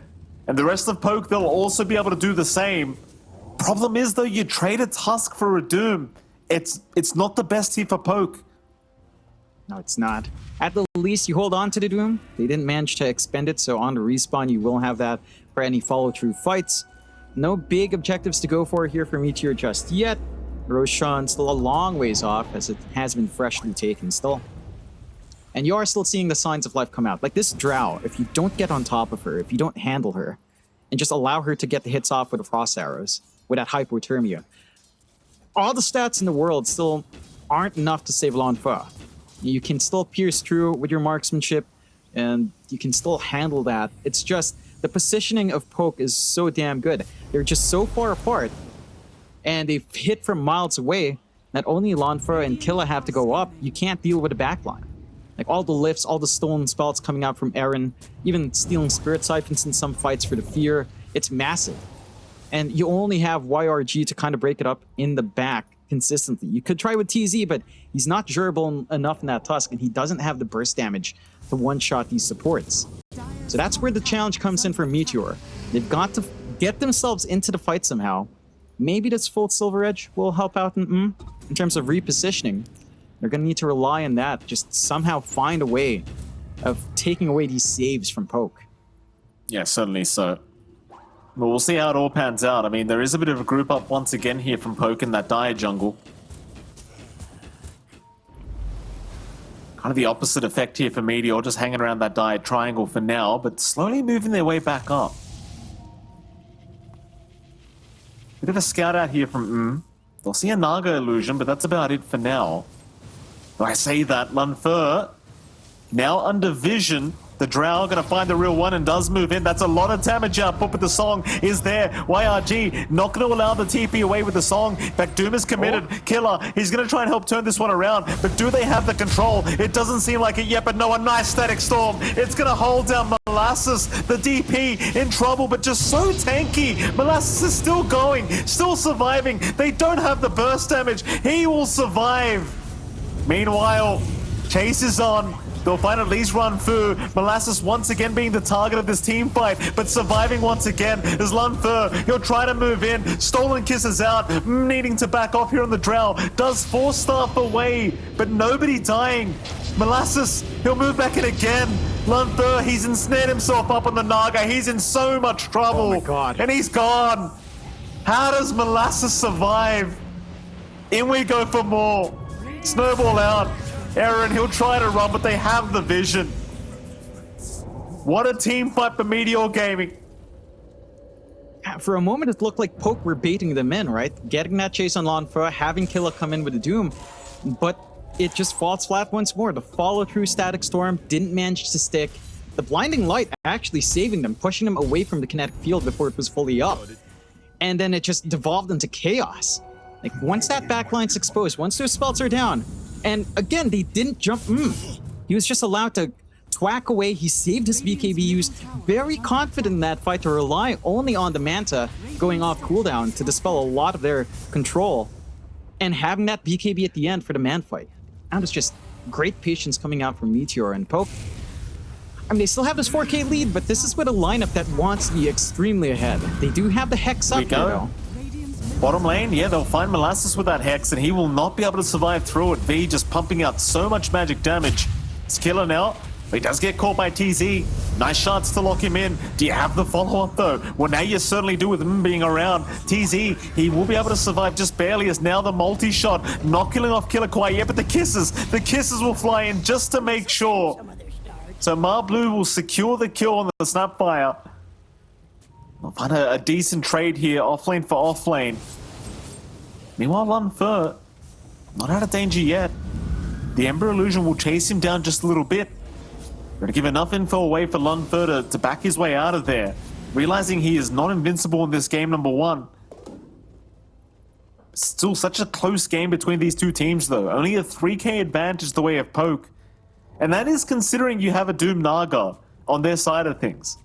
And the rest of Poke, they'll also be able to do the same. Problem is, though, you trade a Tusk for a Doom. It's not the best here for Poke. No, it's not. At the least, you hold on to the Doom. They didn't manage to expend it, so on the respawn, you will have that for any follow-through fights. No big objectives to go for here for Meteor just yet. Roshan still a long ways off, as it has been freshly taken still. And you are still seeing the signs of life come out. Like this Drow, if you don't get on top of her, if you don't handle her, and just allow her to get the hits off with the Frost Arrows, with that Hypothermia, all the stats in the world still aren't enough to save Lanfa. You can still pierce through with your marksmanship, and you can still handle that. It's just the positioning of Poke is so damn good. They're just so far apart, and they've hit from miles away that only Lanfa and Killa have to go up. You can't deal with the backline. Like all the lifts, all the stolen spells coming out from Aaron, even stealing Spirit Siphons in some fights for the Fear. It's massive. And you only have YRG to kind of break it up in the back consistently. You could try with TZ, but he's not durable enough in that Tusk, and he doesn't have the burst damage to one-shot these supports. So that's where the challenge comes in for Meteor. They've got to get themselves into the fight somehow. Maybe this full Silver Edge will help out in terms of repositioning. They're going to need to rely on that, just somehow find a way of taking away these saves from Poke. Yeah, certainly so. But we'll see how it all pans out. I mean, there is a bit of a group up once again here from Poke in that dire jungle. Kind of the opposite effect here for Meteor, just hanging around that dire triangle for now, but slowly moving their way back up. Bit of a scout out here from They'll see a Naga illusion, but that's about it for now. I say that, Lunfer, now under vision, the Drow gonna find the real one and does move in. That's a lot of damage output, but the song is there. YRG not gonna allow the TP away with the song. In fact, Doom is committed. Killer, he's gonna try and help turn this one around, but do they have the control? It doesn't seem like it yet, but no, a nice static storm. It's gonna hold down Molasses, the DP in trouble, but just so tanky. Molasses is still going, still surviving. They don't have the burst damage. He will survive. Meanwhile, chase is on. They'll find at least Runfu. Molasses once again being the target of this team fight, but surviving once again is Lunfer. He'll try to move in. Stolen Kisses out, needing to back off here on the Drow. Does force staff away, but nobody dying. Molasses, he'll move back in again. Lunfer, he's ensnared himself up on the Naga. He's in so much trouble. Oh my God. And he's gone. How does Molasses survive? In we go for more. Snowball out. Aaron, he'll try to run, but they have the vision. What a team fight for Meteor Gaming. For a moment, it looked like Poke were baiting them in, right? Getting that chase on Lonfer, having Killa come in with the Doom, but it just falls flat once more. The follow-through Static Storm didn't manage to stick. The Blinding Light actually saving them, pushing them away from the kinetic field before it was fully up. And then it just devolved into chaos. Like, once that backline's exposed, once those spells are down, and again, they didn't jump. He was just allowed to twack away. He saved his BKBUs, very confident in that fight to rely only on the Manta going off cooldown to dispel a lot of their control, and having that BKB at the end for the man fight. That was just great patience coming out from Meteor and Poke. I mean, they still have this 4K lead, but this is with a lineup that wants to be extremely ahead. They do have the Hex up here, though. Bottom lane, yeah, they'll find Molasses with that Hex, and he will not be able to survive through it. V just pumping out so much magic damage. It's Killer now. He does get caught by TZ. Nice shots to lock him in. Do you have the follow-up, though? Well, now you certainly do with him being around. TZ, he will be able to survive just barely, as now the multi-shot. Not killing off Killer quite yet, but the kisses will fly in just to make sure. So Marblue will secure the kill on the Snapfire. I'll find a decent trade here, offlane for offlane. Meanwhile, Lunfer, not out of danger yet. The Ember Illusion will chase him down just a little bit. We're going to give enough info away for Lunfer to back his way out of there, realizing he is not invincible in this game, number one. Still such a close game between these two teams, though. Only a 3k advantage the way of Poke. And that is considering you have a Doom Naga on their side of things.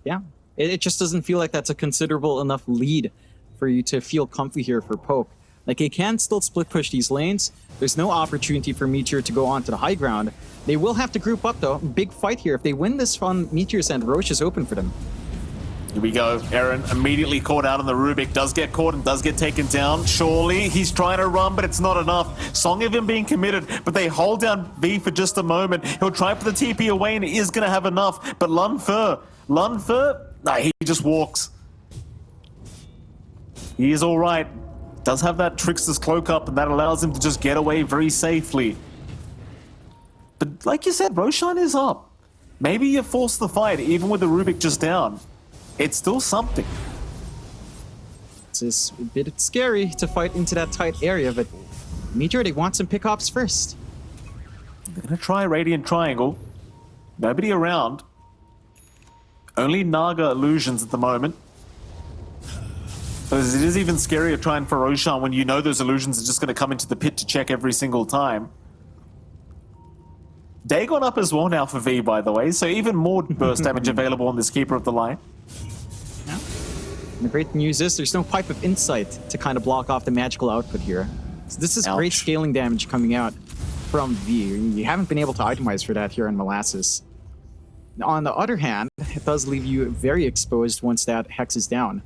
Yeah. It just doesn't feel like that's a considerable enough lead for you to feel comfy here for Poke. Like, they can still split push these lanes. There's no opportunity for Meteor to go onto the high ground. They will have to group up, though. Big fight here. If they win this on Meteor's end, Roche is open for them. Here we go. Aaron immediately caught out on the Rubik. Does get caught and does get taken down. Surely he's trying to run, but it's not enough. Song of him being committed, but they hold down V for just a moment. He'll try for the TP away and he is going to have enough. But Lunfer, nah, he just walks. He is all right. Does have that Trickster's Cloak up, and that allows him to just get away very safely. But like you said, Roshan is up. Maybe you force the fight, even with the Rubik just down. It's still something. It's a bit scary to fight into that tight area, but Meteor, they want some pickoffs first. They're going to try Radiant Triangle. Nobody around. Only Naga illusions at the moment. But it is even scarier trying for Roshan when you know those illusions are just going to come into the pit to check every single time. Dagon up as well now for V, by the way, so even more burst damage available on this Keeper of the Light. Yeah. And the great news is there's no Pipe of Insight to kind of block off the magical output here. So this is great scaling damage coming out from V. You haven't been able to itemize for that here in Molasses. On the other hand, it does leave you very exposed once that Hex is down.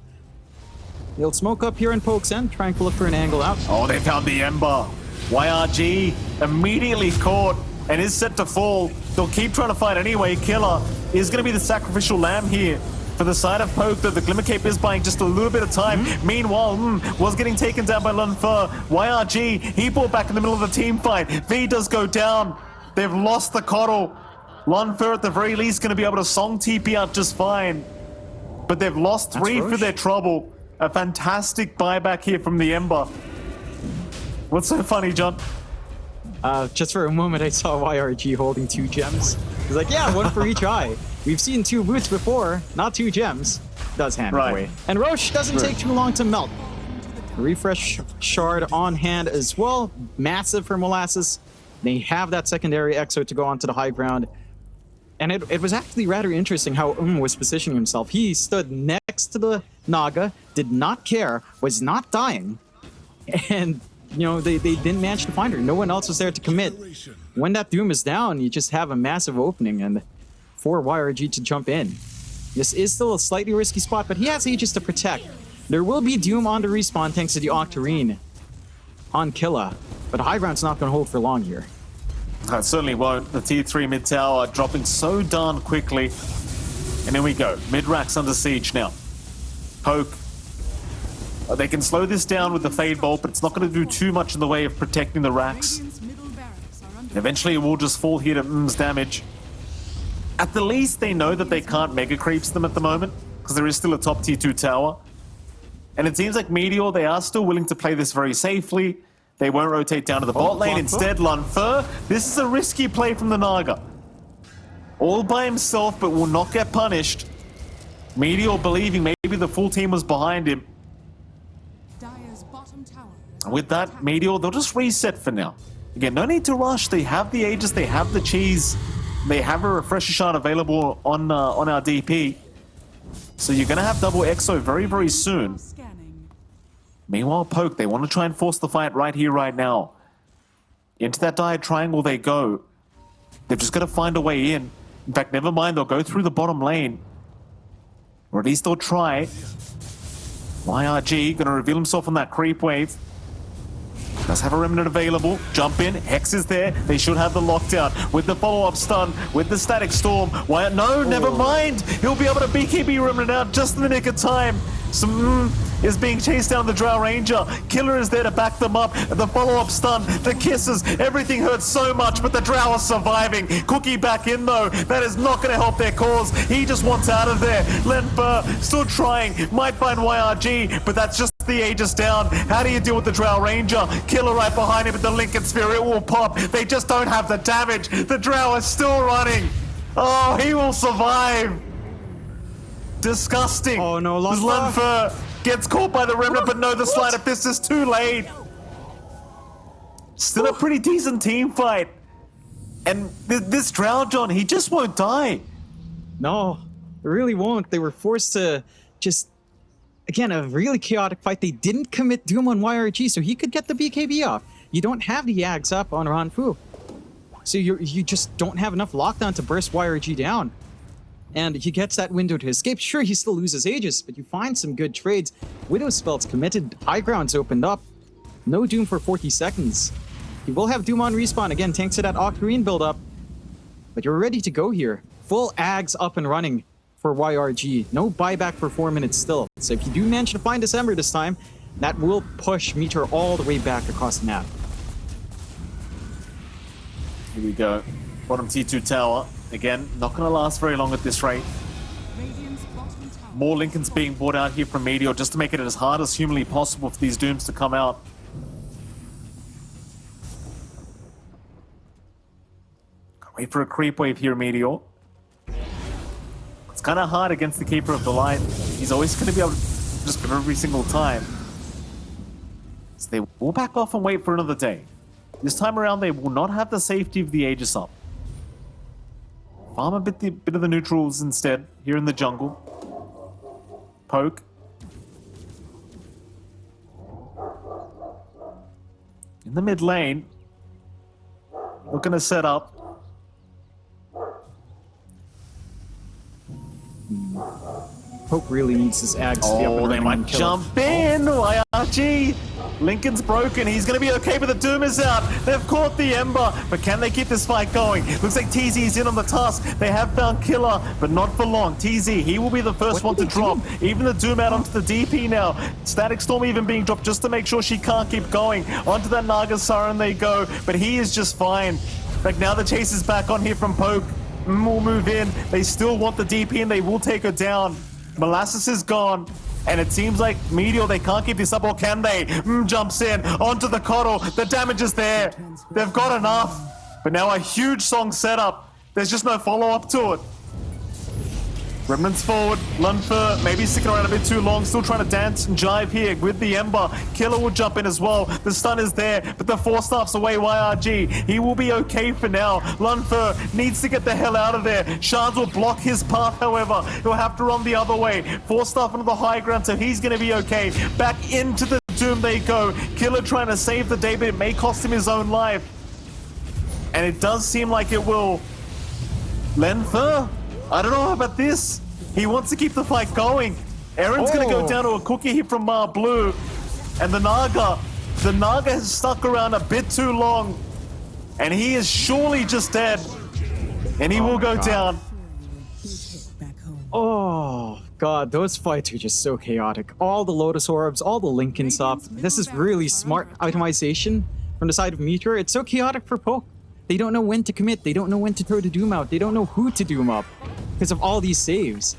He'll smoke up here and pokes in, trying to look for an angle out. Oh, they found the Ember. YRG immediately caught and is set to fall. They'll keep trying to fight anyway. Killer is going to be the sacrificial lamb here for the side of Poke, though the Glimmer Cape is buying just a little bit of time. Meanwhile, was getting taken down by Lunfer. YRG, he brought back in the middle of the team fight. V does go down. They've lost the Coddle. Lunfer at the very least going to be able to song TP out just fine. But they've lost 3 for their trouble. A fantastic buyback here from the Ember. What's so funny, John? Just for a moment, I saw YRG holding 2 gems. He's like, yeah, 1 for each eye. We've seen 2 boots before, not 2 gems. Does hand it away. And Roche doesn't take too long to melt. Refresh shard on hand as well. Massive for Molasses. They have that secondary exo to go onto the high ground. And it was actually rather interesting how was positioning himself. He stood next to the Naga, did not care, was not dying. And, you know, they didn't manage to find her. No one else was there to commit. When that Doom is down, you just have a massive opening and for YRG to jump in. This is still a slightly risky spot, but he has Aegis to protect. There will be Doom on the respawn thanks to the Octarine on Killa, but high ground's not going to hold for long here. It certainly won't. The T3 mid tower dropping so darn quickly. And here we go. Mid-rack's under siege now. Poke. They can slow this down with the Fade Bolt, but it's not going to do too much in the way of protecting the racks. Eventually it will just fall here to damage. At the least, they know that they can't Mega Creeps them at the moment, because there is still a top T2 tower. And it seems like Meteor, they are still willing to play this very safely. They won't rotate down to the bot lane. Instead, Lunfer. This is a risky play from the Naga. All by himself, but will not get punished. Meteor believing maybe the full team was behind him. And with that, Meteor, they'll just reset for now. Again, no need to rush. They have the Aegis, they have the cheese. They have a Refresher Shard available on our DP. So you're going to have double EXO very, very soon. Meanwhile, Poke, they want to try and force the fight right here, right now. Into that dire triangle they go. They've just got to find a way in. In fact, never mind, they'll go through the bottom lane. Or at least they'll try. YRG going to reveal himself on that creep wave. Does have a remnant available. Jump in. Hex is there. They should have the lockdown. With the follow-up stun. With the static storm. Why? No, never mind. He'll be able to BKB remnant out just in the nick of time. Some is being chased down the Drow Ranger. Killer is there to back them up. The follow-up stun. The kisses. Everything hurts so much, but the Drow are surviving. Cookie back in, though. That is not going to help their cause. He just wants out of there. Lenfer still trying. Might find YRG, but that's just the Aegis down. How do you deal with the Drow Ranger? Killer right behind him with the Lincoln Sphere. It will pop. They just don't have the damage. The Drow is still running. Oh, he will survive. Disgusting. Oh no, Lunfer gets caught by the remnant, but no, the Sleight of Fist is too late. Still a pretty decent team fight. And this Drow, John, he just won't die. No, it really won't. They were forced to just, again, a really chaotic fight. They didn't commit Doom on YRG, so he could get the BKB off. You don't have the Yags up on Ranfu. So you just don't have enough lockdown to burst YRG down. And he gets that window to escape. Sure, he still loses Aegis, but you find some good trades. Widow spells committed, high ground's opened up. No Doom for 40 seconds. You will have Doom on respawn again, thanks to that Octarine build-up. But you're ready to go here. Full Ags up and running for YRG. No buyback for 4 minutes still. So if you do manage to find December this time, that will push Meteor all the way back across the map. Here we go. Bottom T2 tower. Again, not going to last very long at this rate. More Lincolns being brought out here from Meteor just to make it as hard as humanly possible for these Dooms to come out. Wait for a creep wave here, Meteor. It's kind of hard against the Keeper of the Light. He's always going to be able to just go every single time. So they will back off and wait for another day. This time around, they will not have the safety of the Aegis up. Farm a bit of the neutrals instead here in the jungle. Poke. In the mid lane. Looking to set up. Poke really needs his ags to be up and Oh, they running might and kill jump in. YRG. Lincoln's broken. He's going to be okay, but the Doom is out. They've caught the Ember, but can they keep this fight going? Looks like TZ's in on the task. They have found Killer, but not for long. TZ, he will be the first one to drop. Even the Doom out onto the DP now. Static Storm even being dropped just to make sure she can't keep going. Onto that Naga Siren they go, but he is just fine. Like now the chase is back on here from Poke. Will move in. They still want the DP and they will take her down. Molasses is gone. And it seems like Meteor, they can't keep this up, or can they? Jumps in onto the Coddle. The damage is there. They've got enough. But now a huge song setup. There's just no follow-up to it. Remnants forward. Lunfer maybe sticking around a bit too long. Still trying to dance and jive here with the Ember. Killer will jump in as well. The stun is there, but the Force Staff's away. YRG. He will be okay for now. Lunfer needs to get the hell out of there. Shards will block his path, however. He'll have to run the other way. Force Staff into the high ground, so he's going to be okay. Back into the Doom they go. Killer trying to save the day, but it may cost him his own life. And it does seem like it will. Lunfer? I don't know about this. He wants to keep the fight going. Aaron's going to go down to a cookie hit from Blue. And the Naga has stuck around a bit too long. And he is surely just dead. And he will go down. Oh, God, those fights are just so chaotic. All the Lotus Orbs, all the Lincolns up. This is really smart itemization from the side of Meteor. It's so chaotic for Poke. They don't know when to commit. They don't know when to throw the Doom out. They don't know who to Doom up because of all these saves.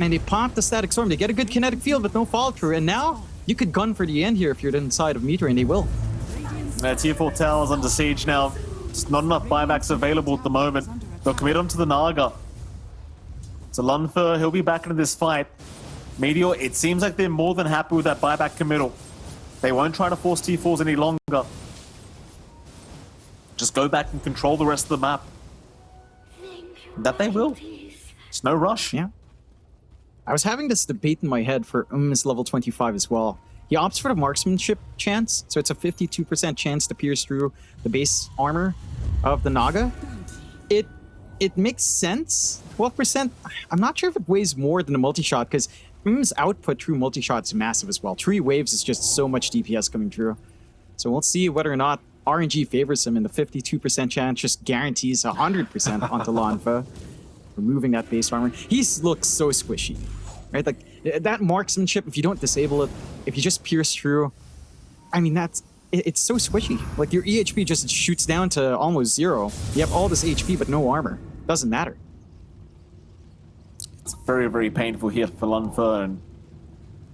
And they pop the Static Storm. They get a good kinetic field, but no follow through. And now you could gun for the end here if you're inside of Meteor, and they will. Tier 4 Tower's under siege now. Just not enough buybacks available at the moment. They'll commit onto the Naga. So Lunfer, he'll be back into this fight. Meteor, it seems like they're more than happy with that buyback committal. They won't try to force T4s any longer. Just go back and control the rest of the map. That they will. It's no rush. Yeah. I was having this debate in my head for is level 25 as well. He opts for the marksmanship chance, so it's a 52% chance to pierce through the base armor of the Naga. It makes sense. 12%, I'm not sure if it weighs more than a multi-shot, because output through multi-shot is massive as well. 3 waves is just so much DPS coming through. So we'll see whether or not RNG favors him, and the 52% chance just guarantees 100% onto Lanfa, removing that base armor. He looks so squishy, right? Like, that marksmanship, if you don't disable it, if you just pierce through, I mean, it's so squishy. Like, your EHP just shoots down to almost 0. You have all this HP, but no armor. Doesn't matter. It's very, very painful here for Lunfer, and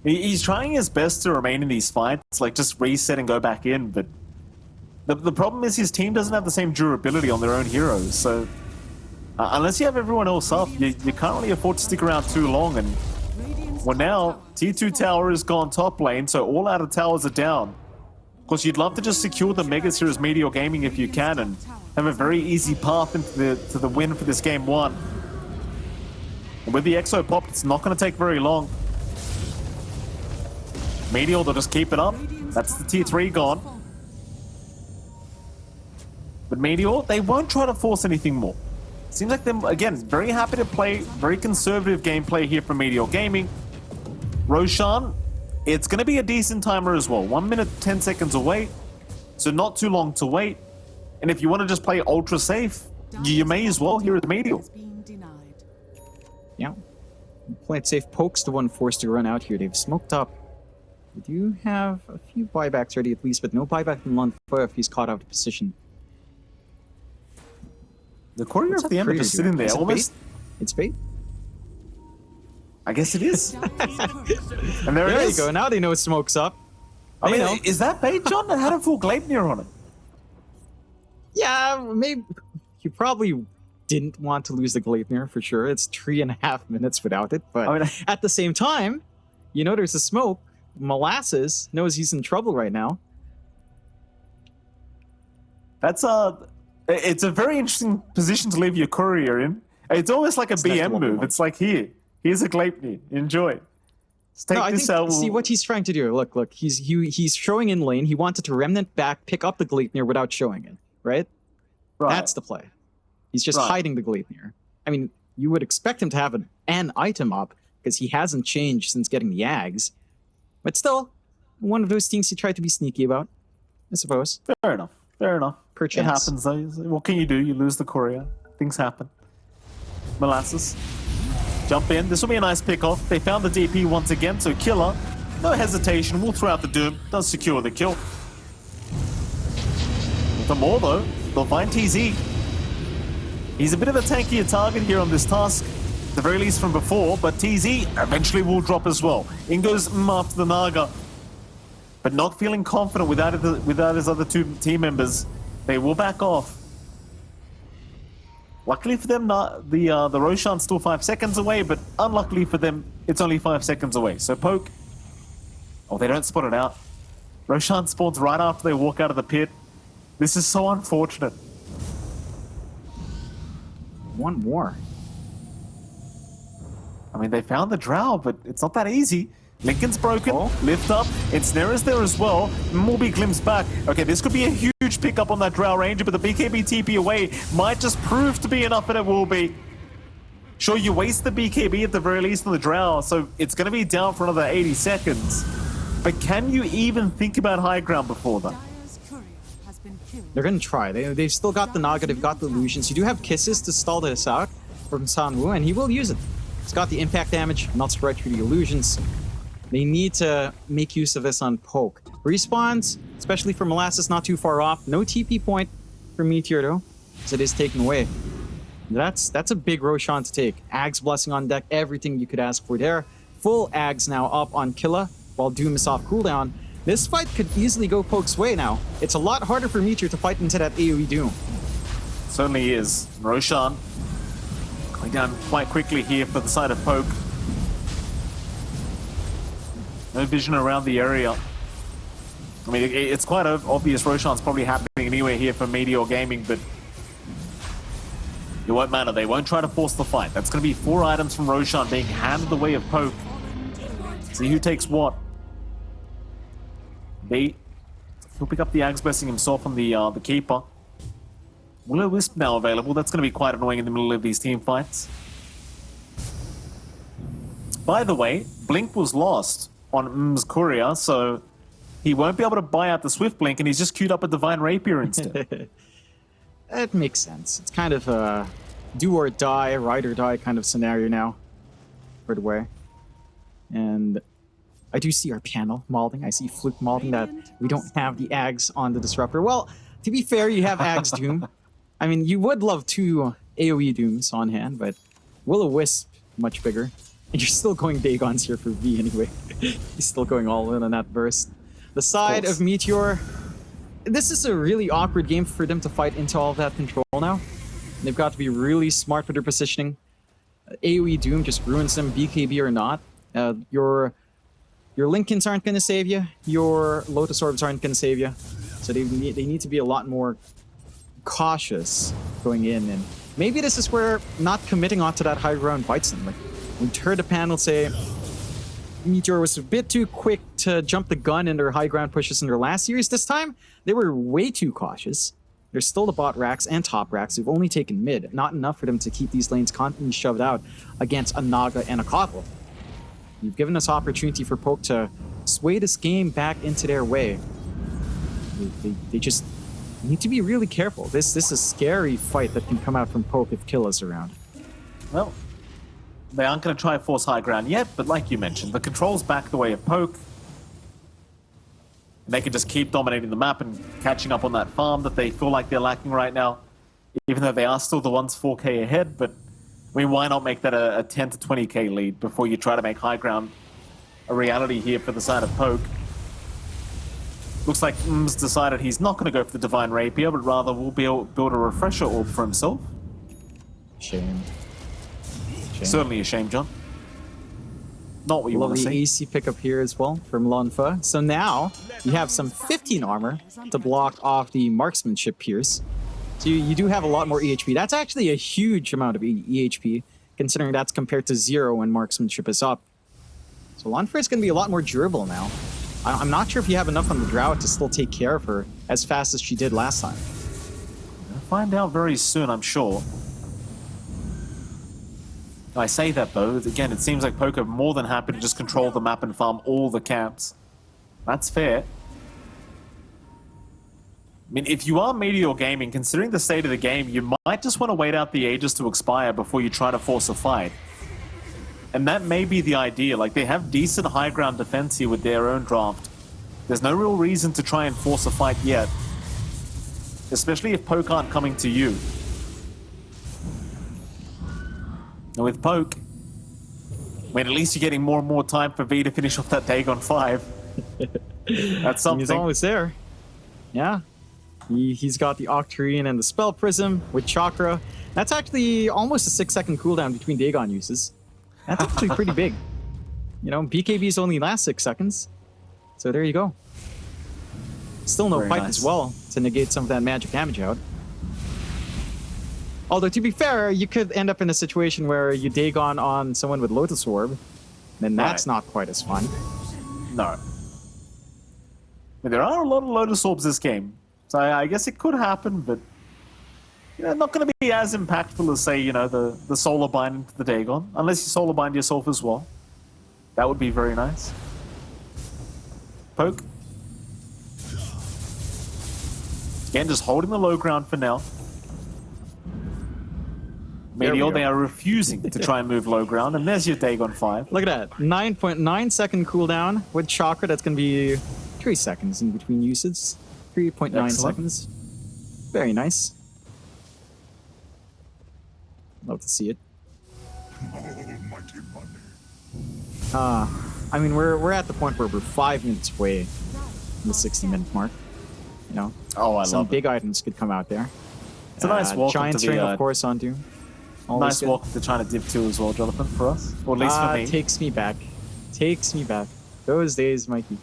he's trying his best to remain in these fights, like just reset and go back in, but the problem is his team doesn't have the same durability on their own heroes, so unless you have everyone else up, you can't really afford to stick around too long. And well, now Tier 2 tower is gone top lane, so all outer towers are down. Of course, you'd love to just secure the Megas here as Meteor Gaming if you can, and have a very easy path into the win for this game 1. And with the Exo pop, it's not going to take very long. Meteor, they'll just keep it up. That's the Tier 3 gone. But Meteor, they won't try to force anything more. Seems like they're, again, very happy to play, very conservative gameplay here from Meteor Gaming. Roshan, it's going to be a decent timer as well. 1 minute, 10 seconds away, so not too long to wait. And if you want to just play ultra safe, you may as well here at Meteor. Yeah. Play it safe. Poke's the one forced to run out here. They've smoked up. We do have a few buybacks ready at least, but no buyback from Lanfa if he's caught out of position. The courier of the Ember just sitting there, almost. It's bait. I guess it is. And there you go. Now they know smoke's up. I mean, is that bait, John? It had a full Gleipnir on it. Yeah, maybe. You probably didn't want to lose the Gleipnir for sure. It's 3.5 minutes without it. But at the same time, you know there's a smoke. Molasses knows he's in trouble right now. It's a very interesting position to leave your courier in. It's almost like a It's next BM level move. one. It's like, here's a Gleipnir. Enjoy. Let's take No, I this think, out. see what he's trying to do. Look, he's showing in lane. He wanted to remnant back, pick up the Gleipnir without showing it, right? Right. That's the play. He's just Right. hiding the Gleipnir. I mean, you would expect him to have an item up because he hasn't changed since getting the Ags. But still, one of those things he tried to be sneaky about, I suppose. Fair enough. Fair enough. Perchance. It happens though. What can you do? You lose the courier. Things happen. Molasses. Jump in. This will be a nice pick off. They found the DP once again, so Killer, no hesitation, will throw out the Doom. Does secure the kill. For more though, they'll find TZ. He's a bit of a tankier target here on this task, at the very least from before, but TZ eventually will drop as well. In goes after the Naga. But not feeling confident without his other two team members. They will back off. Luckily for them, the Roshan's still 5 seconds away, but unluckily for them, it's only 5 seconds away. So Poke... Oh, they don't spot it out. Roshan spawns right after they walk out of the pit. This is so unfortunate. One more. I mean, they found the Drow, but it's not that easy. Lincoln's broken, Oh. lift up, Ensnare's there as well. Morby glimpse back. Okay, this could be a huge pickup on that Drow Ranger, but the BKB TP away might just prove to be enough, and it will be. Sure, you waste the BKB at the very least on the Drow, so it's going to be down for another 80 seconds. But can you even think about high ground before that? Dire's courier has been killed. They're gonna try. They've still got the Naga, they've got the illusions. You do have kisses to stall this out from Sanwu, and he will use it. He's got the impact damage, not spread through the illusions. They need to make use of this on Poke. Respawns, especially for Molasses, not too far off. No TP point for Meteor though, as it is taken away. That's a big Roshan to take. Ags Blessing on deck, everything you could ask for there. Full Ags now up on Killa, while Doom is off cooldown. This fight could easily go Poke's way now. It's a lot harder for Meteor to fight into that AoE Doom. Certainly is. Roshan going down quite quickly here for the side of Poke. No vision around the area. I mean, it's quite obvious Roshan's probably happening anywhere here for Meteor Gaming, but it won't matter. They won't try to force the fight. That's going to be 4 items from Roshan being handed the way of Poke. See who takes what. He'll pick up the Ags Blessing himself on the Keeper. Will-O-Wisp now available. That's going to be quite annoying in the middle of these team fights. By the way, Blink was lost on M's Courier, so he won't be able to buy out the Swift Blink, and he's just queued up a Divine Rapier instead. That makes sense. It's kind of a do or die, ride or die kind of scenario now. For the way. And I do see our panel molding. I see Fluke molding that we don't have the Ags on the Disruptor. Well, to be fair, you have Ags Doom. I mean, you would love 2 AoE Dooms on hand, but Will-O-Wisp, much bigger. And you're still going Dagons here for V anyway. He's still going all in on that burst. The side of Meteor, this is a really awkward game for them to fight into all of that control now. They've got to be really smart with their positioning. AoE Doom just ruins them, BKB or not. Your Lincolns aren't going to save you. Your Lotus Orbs aren't going to save you. So they need to be a lot more cautious going in. And maybe this is where not committing onto that high ground bites them. Like, we heard the panel say Meteor was a bit too quick to jump the gun in their high ground pushes in their last series. This time, they were way too cautious. There's still the bot racks and top racks. They've only taken mid. Not enough for them to keep these lanes constantly shoved out against a Naga and a Coddle. You've given us opportunity for Poke to sway this game back into their way. They just need to be really careful. This is a scary fight that can come out from Poke if Killa's around. Well, they aren't going to try force high ground yet, but like you mentioned, the control's back the way of Poke. They can just keep dominating the map and catching up on that farm that they feel like they're lacking right now, even though they are still the ones 4k ahead. But I mean, why not make that a 10 to 20k lead before you try to make high ground a reality here for the side of Poke? Looks like M's decided he's not going to go for the Divine Rapier, but rather will build a Refresher Orb for himself. Shame. Certainly a shame, John. Not what you want to Lovely see. AC pickup here as well from Lonfa. So now you have some 15 armor to block off the marksmanship pierce. So you do have a lot more EHP. That's actually a huge amount of EHP, considering that's compared to 0 when marksmanship is up. So Lunfer is going to be a lot more durable now. I'm not sure if you have enough on the Drought to still take care of her as fast as she did last time. We'll find out very soon, I'm sure. I say that though, again, it seems like Poke are more than happy to just control the map and farm all the camps. That's fair. I mean, if you are Meteor Gaming, considering the state of the game, you might just want to wait out the ages to expire before you try to force a fight. And that may be the idea. Like, they have decent high ground defense here with their own draft. There's no real reason to try and force a fight yet. Especially if Poke aren't coming to you. And with Poke, I mean, at least you're getting more and more time for V to finish off that Dagon 5. That's something. He's always there. Yeah. He's got the Octarine and the Spell Prism with Chakra. That's actually almost a 6-second cooldown between Dagon uses. That's actually pretty big. You know, BKBs only last 6 seconds. So there you go. Still no Very pipe nice. as well to negate some of that magic damage out. Although, to be fair, you could end up in a situation where you Dagon on someone with Lotus Orb. Then that's Right. not quite as fun. No. I mean, there are a lot of Lotus Orbs this game. So I guess it could happen, but you know, not going to be as impactful as, say, you know, the Solar Bind into the Dagon. Unless you Solar Bind yourself as well. That would be very nice. Poke. Again, just holding the low ground for now. There we Meteor, go. they are refusing to try and move low ground, and there's your Dagon 5. Look at that. 9.9 second cooldown with Chakra. That's going to be 3 seconds in between usage. 3.9 Excellent. seconds. Very nice. Love to see it. I mean, we're at the point where we're 5 minutes away from the 60-minute mark. You know, Oh, I some love big items could come out there. It's a nice walk Giant into String, the, of course, on Doom. Always nice good. walk to China Div 2 as well, Jonathan, for us. Or at least for me. Takes me back. Takes me back. Those days, Mikey.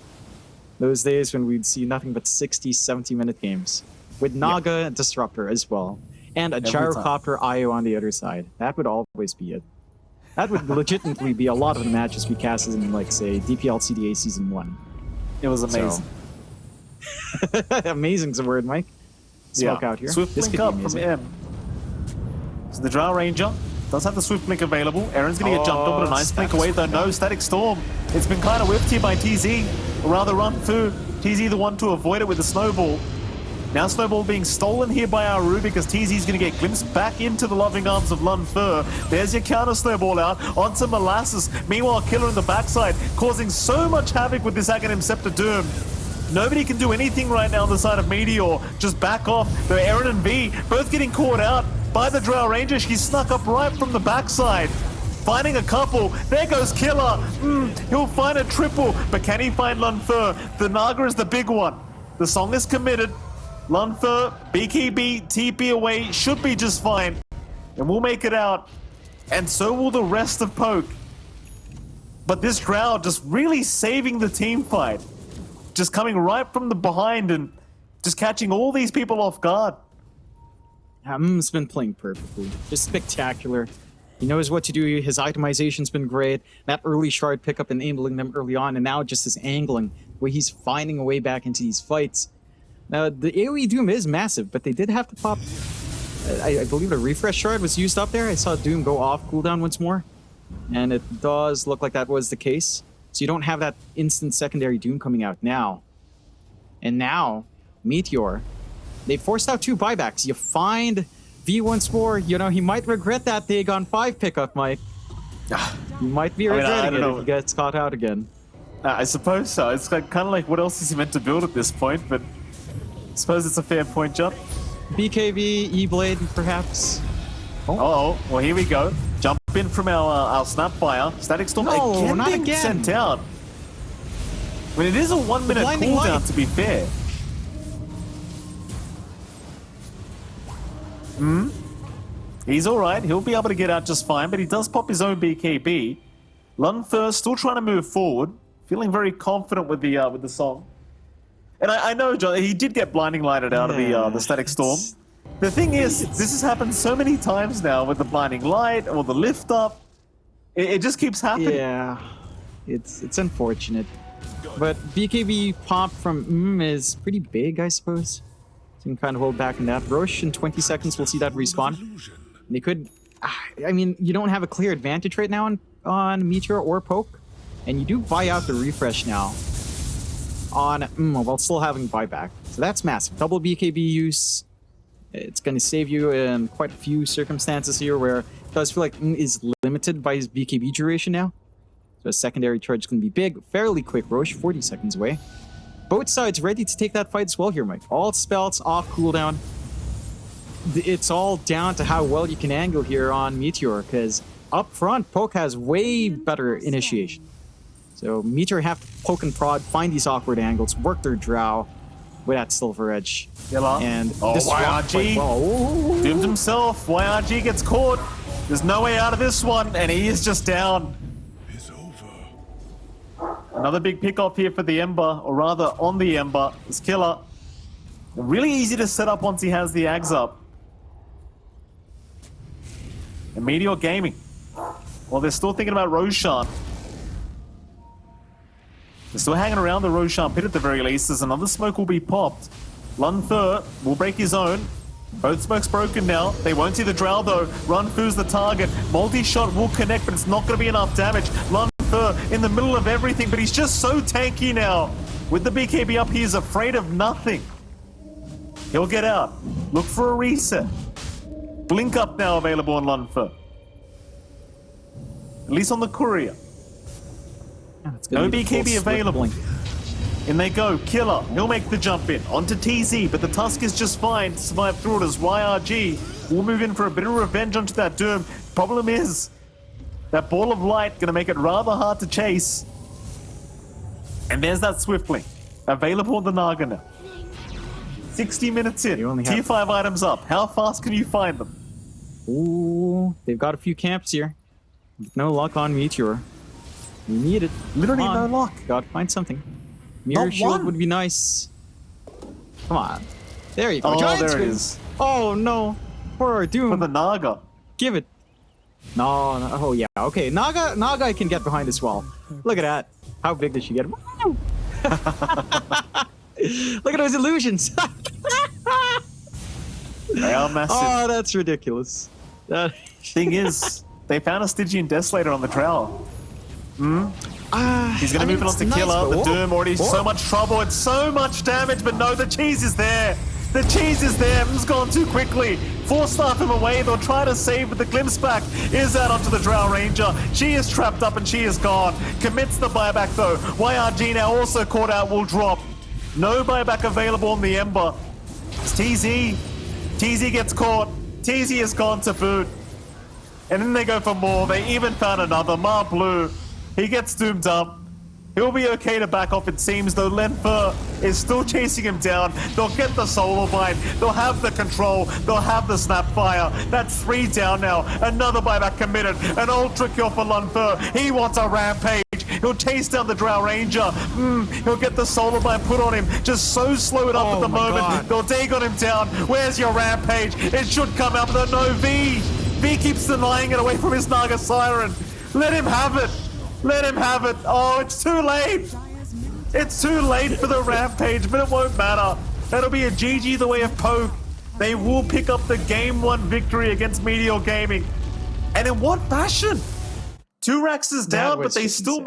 Those days when we'd see nothing but 60, 70-minute games. With Naga and Disruptor as well. And a Every time. Gyrocopter IO on the other side. That would always be it. That would legitimately be a lot of the matches we cast in, like, say, DPL CDA Season 1. It was amazing. Amazing's a word, Mike. Smoke out here. Swift This blink could be up from amazing. M. So the Drow Ranger does have the Swift blink available. Aaron's going to get jumped on, but a nice blink away, though. No, Static Storm. It's been kind of whiffed here by TZ. Or rather, Run Fu. TZ the one to avoid it with the Snowball. Now Snowball being stolen here by Aru because TZ's going to get glimpsed back into the loving arms of Lun Fur. There's your counter Snowball out onto Molasses. Meanwhile, Killer in the backside causing so much havoc with this Aghanim Scepter Doom. Nobody can do anything right now on the side of Meteor. Just back off. Though Aaron and V both getting caught out by the Drow Ranger. She snuck up right from the backside. Finding a couple. There goes Killer. He'll find a triple. But can he find Lun Fur? The Naga is the big one. The song is committed. Lun Fur, BKB, TP away. Should be just fine. And we'll make it out. And so will the rest of Poke. But this Drow just really saving the team fight. Just coming right from the behind and just catching all these people off guard. Ham's been playing perfectly. Just spectacular. He knows what to do. His itemization's been great. That early shard pickup, enabling them early on, and now just his angling, where he's finding a way back into these fights. Now, the AoE Doom is massive, but they did have to pop... I believe a refresh shard was used up there. I saw Doom go off cooldown once more. And it does look like that was the case. So you don't have that instant secondary Doom coming out now. And now, Meteor, they forced out 2 buybacks. You find V once more. You know, he might regret that Dagon 5 pickup, Mike. He might be regretting it if he gets caught out again. I suppose so. It's kind of like, what else is he meant to build at this point? But I suppose it's a fair point, John. BKB, E-Blade, perhaps. Oh, well, here we go. Jump in from our Snapfire. Static Storm No, again not being again. sent out. I mean, it is a 1-minute blinding cooldown, light. to be fair. He's all right. He'll be able to get out just fine, but he does pop his own BKB. Lun first, still trying to move forward, feeling very confident with the song. And I know, John, he did get blinding lighted out of the Static Storm. The thing is, this has happened so many times now with the blinding light or the lift up. It just keeps happening. Yeah, it's unfortunate. But BKB pop from is pretty big, I suppose. So you can kind of hold back in that. Roche in 20 seconds, we'll see that respawn. They could... I mean, you don't have a clear advantage right now on Meteor or Poke. And you do buy out the refresh now on while still having buyback. So that's massive. Double BKB use. It's going to save you in quite a few circumstances here where it does feel like is limited by his BKB duration now. So a secondary charge is going to be big. Fairly quick Roche, 40 seconds away. Both sides ready to take that fight as well here, Mike. All spells off cooldown. It's all down to how well you can angle here on Meteor, because up front, Poke has way better initiation. So Meteor have to poke and prod, find these awkward angles, work their drow with that Silver Edge. And YRG doomed himself. YRG gets caught. There's no way out of this one, and he is just down. It's over. Another big pick off here for the Ember, or rather on the Ember, is Killer. Really easy to set up once he has the Ags up. And Meteor Gaming, well, they're still thinking about Roshan. They're still hanging around the Roshan pit at the very least, as another smoke will be popped. Lunfer will break his own. Both smokes broken now. They won't see the Drow though. Runfu's the target. Multi-shot will connect, but it's not going to be enough damage. Lunfer in the middle of everything, but he's just so tanky now. With the BKB up, he is afraid of nothing. He'll get out. Look for a reset. Blink up now available on Lunfer. At least on the Courier. No BKB available. In they go. Killer. He'll make the jump in. Onto TZ, but the Tusk is just fine to survive through it as YRG will move in for a bit of revenge onto that Doom. Problem is, that ball of light gonna make it rather hard to chase. And there's that Swiftling. Available on the Naga now. 60 minutes in. Tier 5 items up. How fast can you find them? Ooh, they've got a few camps here. No luck on Meteor. You need it. Literally no luck. Gotta find something. Mirror Shield would be nice. Come on. There you go. Oh, Giant there Squid. it is. Oh no. For our Doom. For the Naga. Give it. No, no. Oh yeah. Okay. Naga I can get behind as well. Look at that. How big does she get? Look at those illusions. They are massive. Oh, that's ridiculous. Thing is, they found a Stygian Desolator on the Trowel. He's going to move it on to Killer. The Doom already so much trouble. It's so much damage, but no, the cheese is there. The cheese is there. It's gone too quickly. Force-staff him away. They'll try to save, but the glimpse back is out onto the Drow Ranger. She is trapped up and she is gone. Commits the buyback though. YRG now also caught out, will drop. No buyback available on the Ember. It's TZ. TZ gets caught. TZ is gone to boot. And then they go for more. They even found another. Mar Blue. He gets doomed up. He'll be okay to back off, it seems, though Lenfer is still chasing him down. They'll get the Solar Bind. They'll have the control. They'll have the Snapfire. That's 3 down now. Another buyback committed. An Ultra kill for Lenfer. He wants a rampage. He'll chase down the Drow Ranger. He'll get the Solar Bind put on him. Just so slowed up at the moment. God. They'll Dagon him down. Where's your rampage? It should come out, but no V. V keeps denying it away from his Naga Siren. Let him have it. Let him have it. Oh, it's too late. It's too late for the rampage, but it won't matter. That'll be a GG the way of Poke. They will pick up the Game 1 victory against Meteor Gaming. And in what fashion? 2 racks is down, but they still...